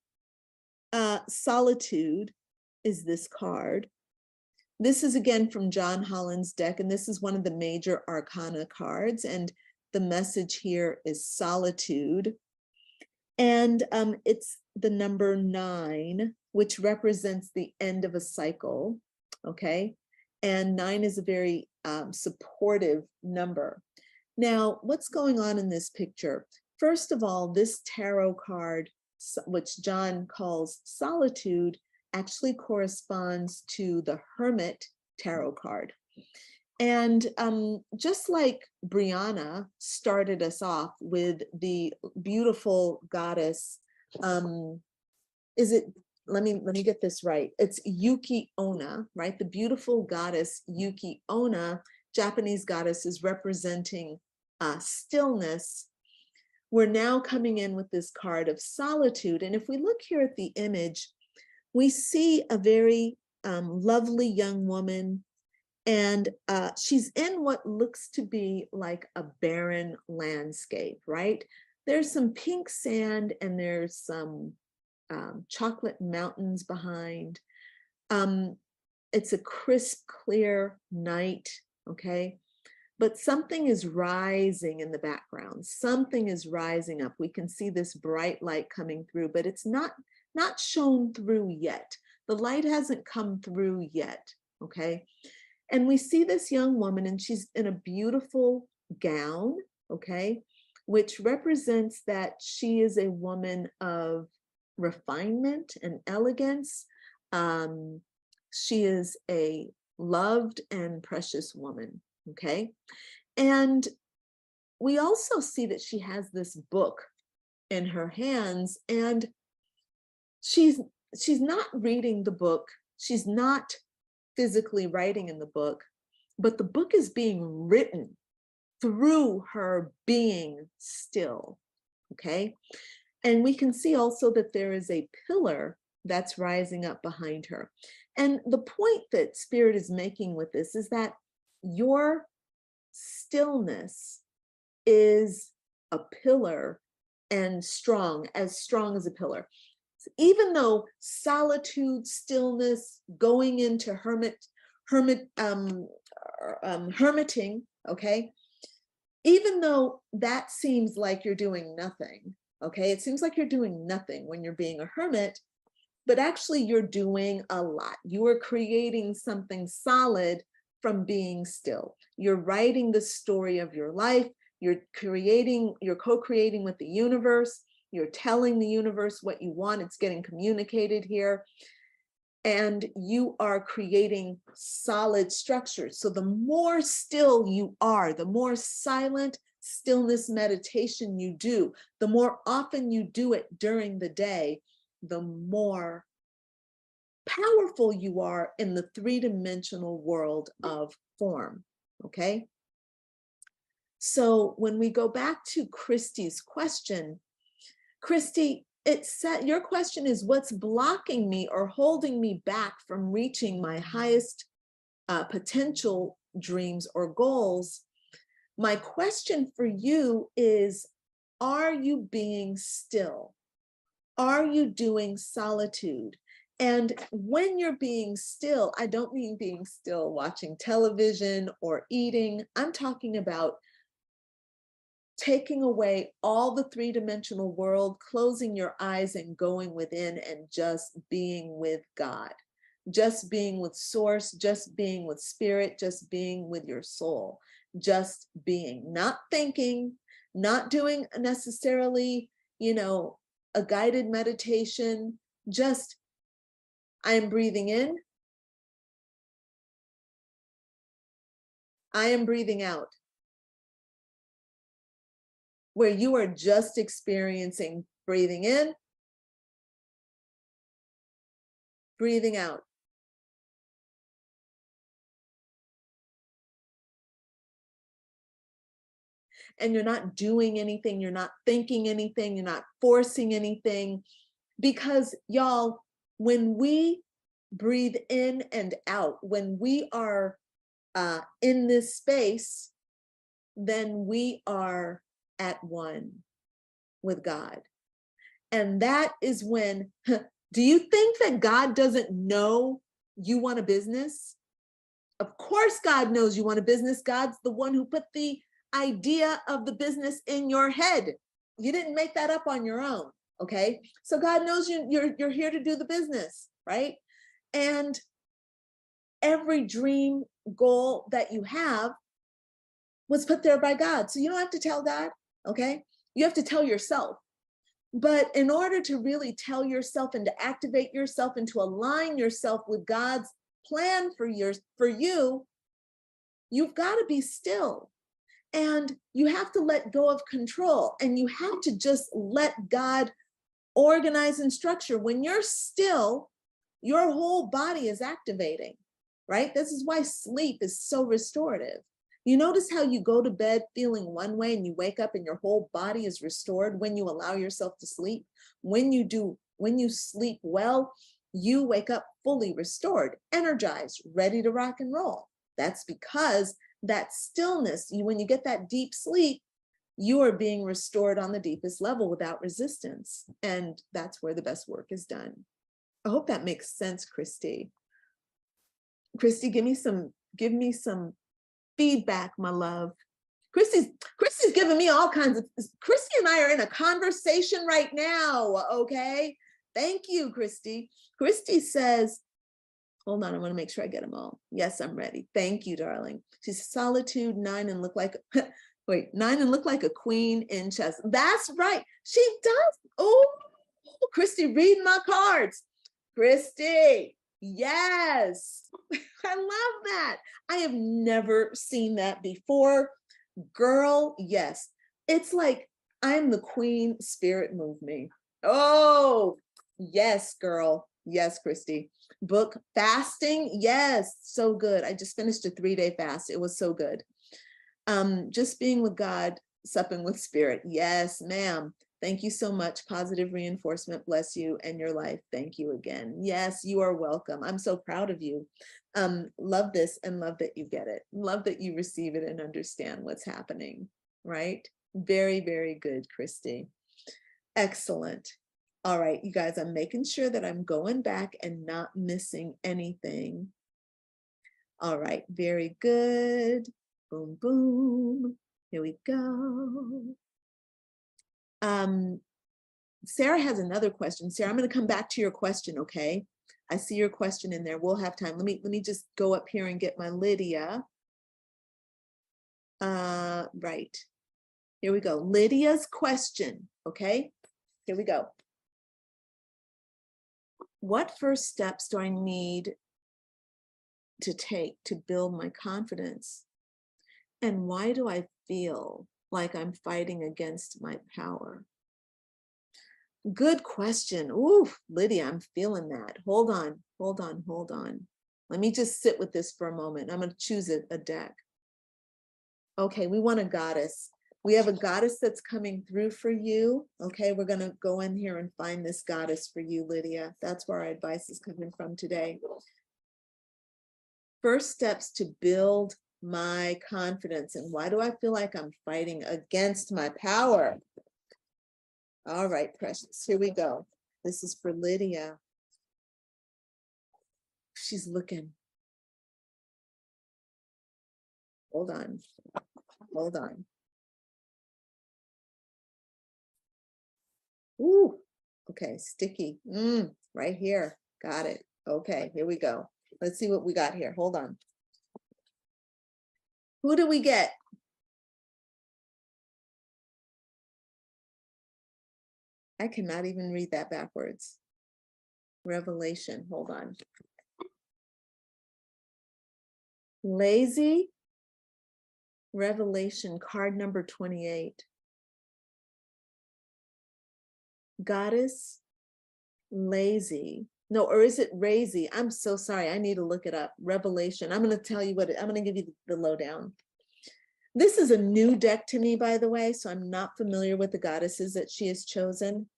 solitude is this card. This is again from John Holland's deck, and this is one of the major arcana cards, and the message here is solitude. And it's the number 9, which represents the end of a cycle, okay? And 9 is a very supportive number. Now, what's going on in this picture? First of all, this tarot card, which John calls solitude, actually corresponds to the Hermit tarot card. And just like Brianna started us off with the beautiful goddess, let me get this right. It's Yuki Onna, right? The beautiful goddess Yuki Onna, Japanese goddess, is representing stillness. We're now coming in with this card of solitude. And if we look here at the image, we see a very lovely young woman, and she's in what looks to be like a barren landscape, right? There's some pink sand and there's some chocolate mountains behind. It's a crisp, clear night, okay? But something is rising in the background. Something is rising up. We can see this bright light coming through, but it's not shown through yet. The light hasn't come through yet, okay? And we see this young woman, and she's in a beautiful gown, okay, which represents that she is a woman of refinement and elegance. She is a loved and precious woman, okay? And we also see that she has this book in her hands, and she's not reading the book. She's not physically writing in the book, but the book is being written through her being still, okay? And we can see also that there is a pillar that's rising up behind her. And the point that Spirit is making with this is that your stillness is a pillar and strong as a pillar. Even though solitude, stillness, going into hermiting, okay? Even though that seems like you're doing nothing, okay? It seems like you're doing nothing when you're being a hermit, but actually you're doing a lot. You are creating something solid from being still. You're writing the story of your life. You're co-creating with the universe. You're telling the universe what you want. It's getting communicated here. And you are creating solid structures. So the more still you are, the more silent stillness meditation you do, the more often you do it during the day, the more powerful you are in the three-dimensional world of form, okay? So when we go back to Christy's question, Christy, your question is, what's blocking me or holding me back from reaching my highest potential dreams or goals? My question for you is, are you being still? Are you doing solitude? And when you're being still, I don't mean being still watching television or eating. I'm talking about taking away all the three-dimensional world, closing your eyes and going within and just being with God, just being with source, just being with spirit, just being with your soul, just being, not thinking, not doing necessarily, a guided meditation, just I am breathing in, I am breathing out, where you are just experiencing breathing in, breathing out. And you're not doing anything, you're not thinking anything, you're not forcing anything. Because y'all, when we breathe in and out, when we are in this space, then we are at one with God. And that is when, do you think that God doesn't know you want a business? Of course God knows you want a business. God's the one who put the idea of the business in your head. You didn't make that up on your own, okay? So God knows you're here to do the business, right? And every dream, goal that you have was put there by God. So you don't have to tell God, okay? You have to tell yourself. But in order to really tell yourself and to activate yourself and to align yourself with God's plan for you, you've got to be still. And you have to let go of control, and you have to just let God organize and structure. When you're still, your whole body is activating, right? This is why sleep is so restorative. You notice how you go to bed feeling one way and you wake up and your whole body is restored when you allow yourself to sleep. When you sleep well, you wake up fully restored, energized, ready to rock and roll. That's because that stillness, when you get that deep sleep, you are being restored on the deepest level without resistance. And that's where the best work is done. I hope that makes sense, Christy. Christy, give me some feedback, my love. Christy's giving me all kinds of, Christy and I are in a conversation right now, okay? Thank you, Christy. Christy says, hold on, I want to make sure I get them all. Yes, I'm ready. Thank you, darling. She's solitude, 9 and look like, wait, 9 and look like a queen in chess. That's right. She does. Oh, Christy, read my cards. Christy, yes. I love that. I have never seen that before. Girl, yes. It's like I'm the queen, spirit move me. Oh, yes, girl. Yes, Christy. Book fasting. Yes, so good. I just finished a 3-day fast. It was so good. Just being with God, supping with spirit. Yes, ma'am. Thank you so much. Positive reinforcement. Bless you and your life. Thank you again. Yes, you are welcome. I'm so proud of you. Love this and love that you get it. Love that you receive it and understand what's happening, right? Very, very good, Christy. Excellent. All right, you guys, I'm making sure that I'm going back and not missing anything. All right, very good. Boom, boom. Here we go. Sarah has another question. Sarah, I'm going to come back to your question, okay? I see your question in there. We'll have time. Let me just go up here and get my Lydia. Right. Here we go. Lydia's question, okay? Here we go. What first steps do I need to take to build my confidence? And why do I feel like I'm fighting against my power? Good question. Ooh, Lydia, I'm feeling that. Hold on. Let me just sit with this for a moment. I'm going to choose a deck. Okay, we want a goddess. We have a goddess that's coming through for you. Okay, we're going to go in here and find this goddess for you, Lydia. That's where our advice is coming from today. First steps to build my confidence. And why do I feel like I'm fighting against my power? All right, precious, here we go. This is for Lydia. She's looking. Hold on. Ooh, okay, sticky. Right here. Got it. Okay, here we go. Let's see what we got here. Hold on. Who do we get? I cannot even read that backwards. Revelation. Hold on. Lazy. Revelation, card number 28. Goddess. Lazy. No, or is it Razy? I'm so sorry. I need to look it up. Revelation. I'm going to tell you I'm going to give you the lowdown. This is a new deck to me, by the way, so I'm not familiar with the goddesses that she has chosen.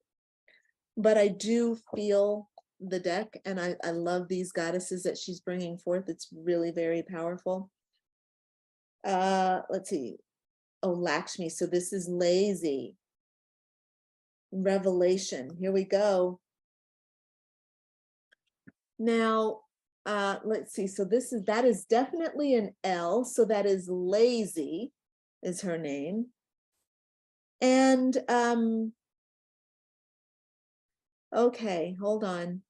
But I do feel the deck, and I love these goddesses that she's bringing forth. It's really very powerful. Let's see. Oh, Lakshmi. So this is Lazy. Revelation. Here we go. Now, let's see. So that is definitely an L. So that is Lazy is her name. And okay, hold on.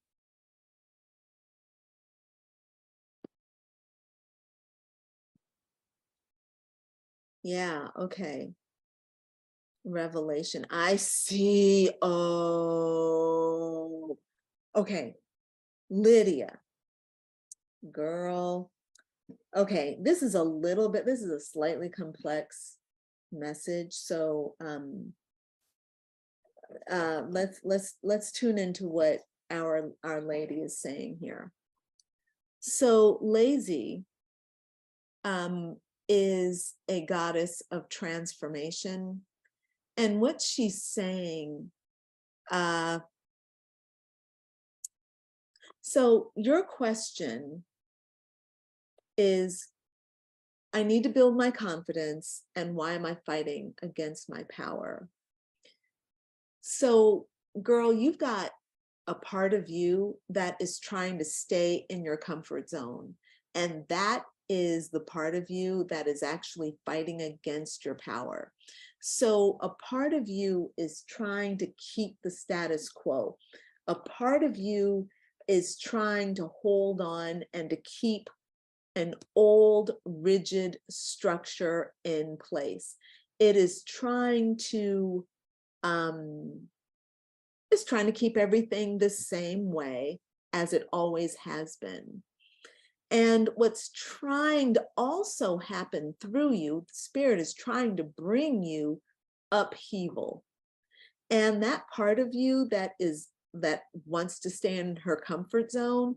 Yeah, okay. Revelation. I see. Oh, okay. Lydia. Girl. Okay, this is a slightly complex message. So let's tune into what our lady is saying here. So Lazy is a goddess of transformation, and what she's saying, so your question is, I need to build my confidence, and why am I fighting against my power? So girl, you've got a part of you that is trying to stay in your comfort zone. And that is the part of you that is actually fighting against your power. So a part of you is trying to keep the status quo. A part of you is trying to hold on and to keep an old, rigid structure in place. It is trying to keep everything the same way as it always has been. And what's trying to also happen through you, the Spirit is trying to bring you upheaval. And that part of you that is that wants to stay in her comfort zone,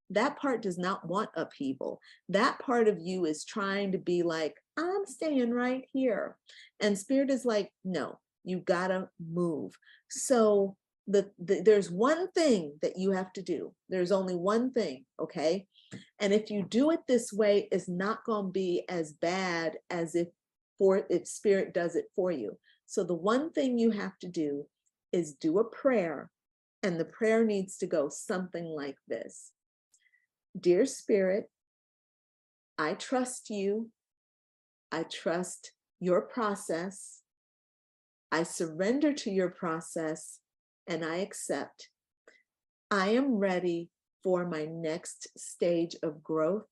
that part does not want upheaval. That part of you is trying to be like, I'm staying right here. And Spirit is like, no, you gotta move. So there's one thing that you have to do. There's only one thing, okay? And if you do it this way, it's not gonna be as bad as if Spirit does it for you. So the one thing you have to do is do a prayer, and the prayer needs to go something like this. Dear Spirit, I trust you. I trust your process. I surrender to your process and I accept. I am ready for my next stage of growth.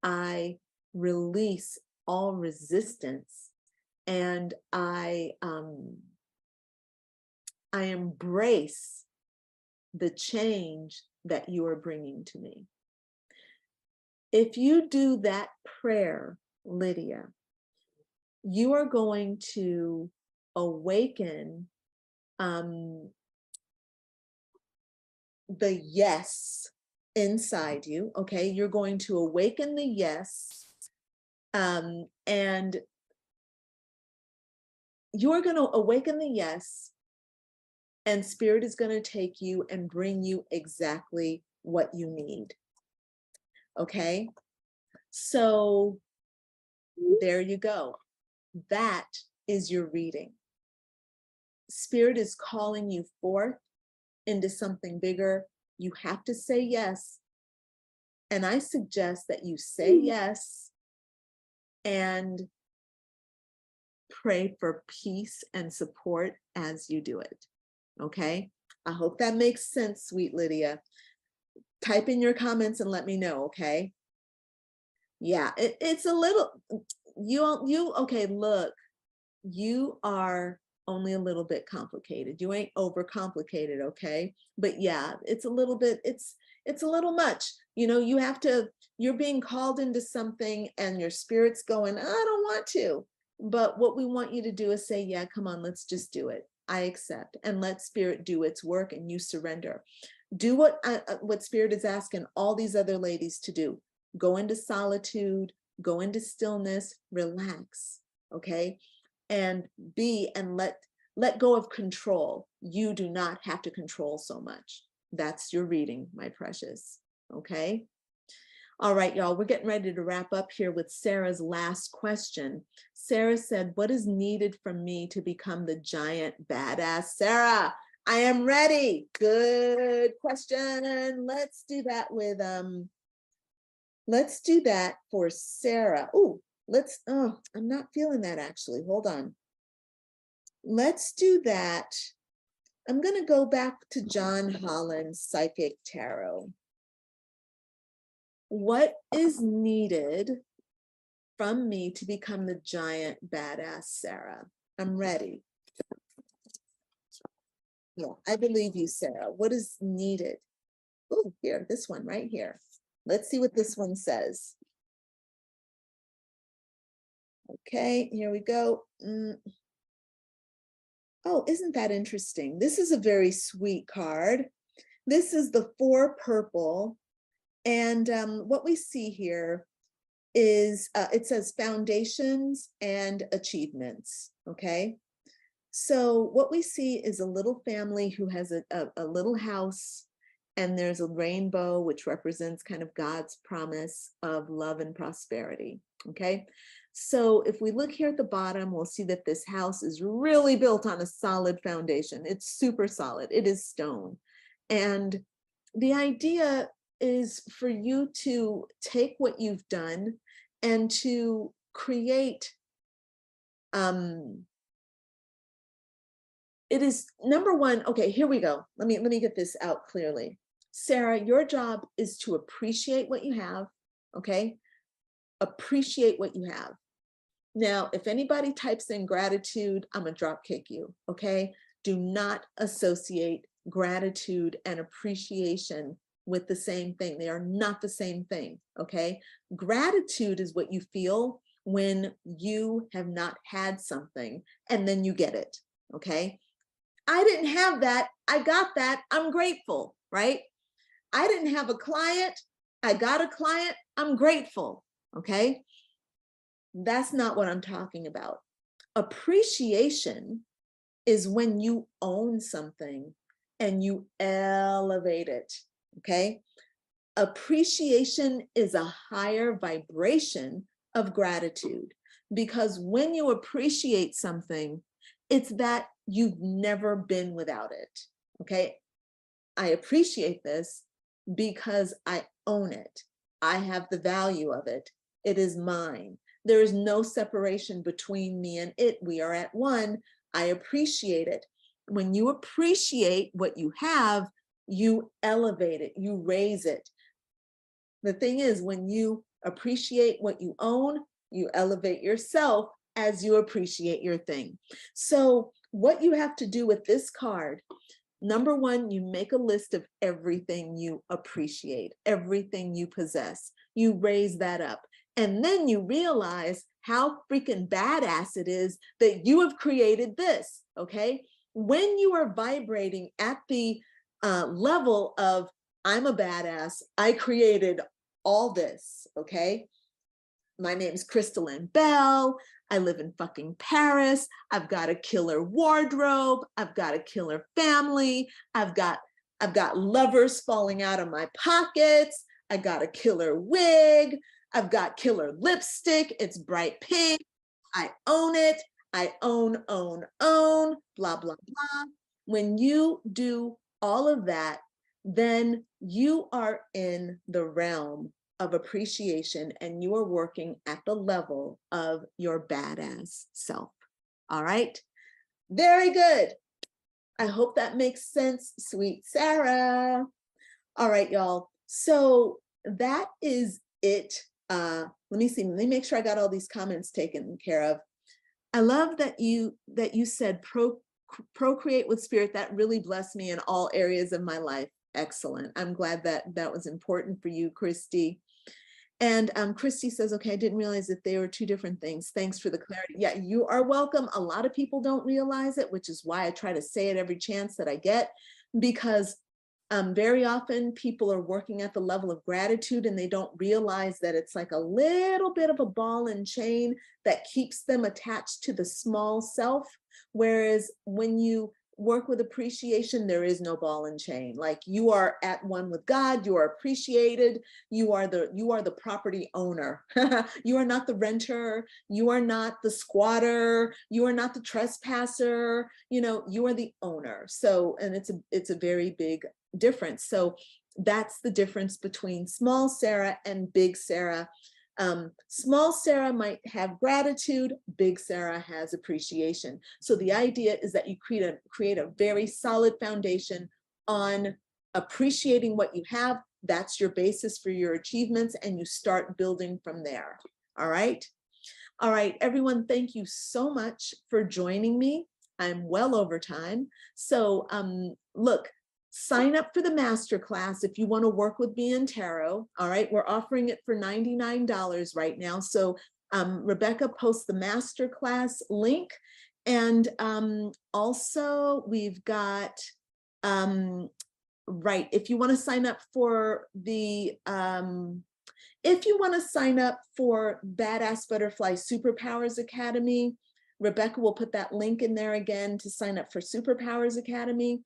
I release all resistance and I embrace the change that you are bringing to me. If you do that prayer, Lydia, you are going to awaken the yes inside you, okay? You're going to awaken the yes, and you're going to awaken the yes, and Spirit is going to take you and bring you exactly what you need, okay? So there you go. That is your reading. Spirit is calling you forth into something bigger. You have to say yes. And I suggest that you say yes and pray for peace and support as you do it. Okay? I hope that makes sense, sweet Lydia. Type in your comments and let me know, okay? Yeah, it's a little, okay, look, you are only a little bit complicated. You ain't overcomplicated, okay? But yeah, it's a little bit, it's a little much. You know, you're being called into something and your spirit's going, I don't want to. But what we want you to do is say, yeah, come on, let's just do it. I accept, and let Spirit do its work and you surrender. Do what Spirit is asking all these other ladies to do. Go into solitude, go into stillness, relax, okay? And let go of control. You do not have to control so much. That's your reading, my precious, okay? All right, y'all, we're getting ready to wrap up here with Sarah's last question. Sarah said, what is needed from me to become the giant badass? Sarah, I am ready. Good question. Let's do that for Sarah. Oh, I'm not feeling that actually. Hold on. Let's do that. I'm going to go back to John Holland's Psychic Tarot. What is needed from me to become the giant badass Sarah? I'm ready. Yeah, I believe you, Sarah. What is needed? Oh, here, this one right here. Let's see what this one says. Okay, here we go. Oh, isn't that interesting? This is a very sweet card. This is the 4 purple. And what we see here is, it says foundations and achievements, okay? So what we see is a little family who has a little house, and there's a rainbow, which represents kind of God's promise of love and prosperity, okay? So if we look here at the bottom, we'll see that this house is really built on a solid foundation. It's super solid. It is stone. And the idea is for you to take what you've done and to create, it is number one. Okay, here we go. Let me get this out clearly. Sarah, your job is to appreciate what you have, okay? Appreciate what you have. Now, if anybody types in gratitude, I'm gonna drop kick you, okay? Do not associate gratitude and appreciation with the same thing. They are not the same thing, okay? Gratitude is what you feel when you have not had something and then you get it, okay? I didn't have that. I got that. I'm grateful, right? I didn't have a client. I got a client. I'm grateful. Okay. That's not what I'm talking about. Appreciation is when you own something and you elevate it. Okay. Appreciation is a higher vibration of gratitude, because when you appreciate something, it's that you've never been without it. Okay. I appreciate this because I own it. I have the value of it. It is mine. There is no separation between me and it. We are at one. I appreciate it. When you appreciate what you have, you elevate it, you raise it. The thing is, when you appreciate what you own, you elevate yourself as you appreciate your thing. So what you have to do with this card, number one, you make a list of everything you appreciate, everything you possess. You raise that up. And then you realize how freaking badass it is that you have created this, okay? When you are vibrating at the level of, I'm a badass, I created all this, okay? My name's Crystalline Bell. I live in fucking Paris. I've got a killer wardrobe. I've got a killer family. I've got lovers falling out of my pockets. I got a killer wig. I've got killer lipstick. It's bright pink. I own it. I own, blah, blah, blah. When you do all of that, then you are in the realm of appreciation and you are working at the level of your badass self. All right. Very good. I hope that makes sense, sweet Sarah. All right, y'all. So that is it. Let me see. Let me make sure I got all these comments taken care of. I love that you said procreate with spirit. That really blessed me in all areas of my life. Excellent. I'm glad that that was important for you, Christy. And Christy says, okay, I didn't realize that they were two different things. Thanks for the clarity. Yeah, you are welcome. A lot of people don't realize it, which is why I try to say it every chance that I get, because very often people are working at the level of gratitude and they don't realize that it's like a little bit of a ball and chain that keeps them attached to the small self. Whereas when you work with appreciation, there is no ball and chain. Like, you are at one with God, you are appreciated, you are the property owner. You are not the renter, you are not the squatter, you are not the trespasser, you know, you are the owner. So, and it's a very big difference. So that's the difference between small Sarah and big Sarah. Small Sarah might have gratitude, big Sarah has appreciation. So the idea is that you create a very solid foundation on appreciating what you have. That's your basis for your achievements, and you start building from there. All right. All right, everyone, thank you so much for joining me. I'm well over time. So look, sign up for the masterclass if you want to work with me in tarot. All right, we're offering it for $99 right now. So Rebecca posts the masterclass link. And also we've got, right, if you want to sign up for the, if you want to sign up for Badass Butterfly Superpowers Academy, Rebecca will put that link in there again to sign up for Superpowers Academy.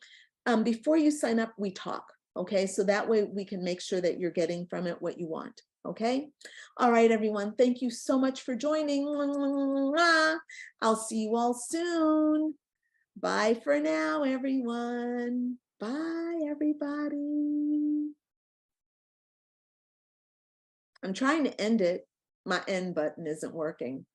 Before you sign up, we talk, okay? So that way we can make sure that you're getting from it what you want, okay? All right, everyone, thank you so much for joining. I'll see you all soon. Bye for now, everyone. Bye, everybody. I'm trying to end it. My end button isn't working.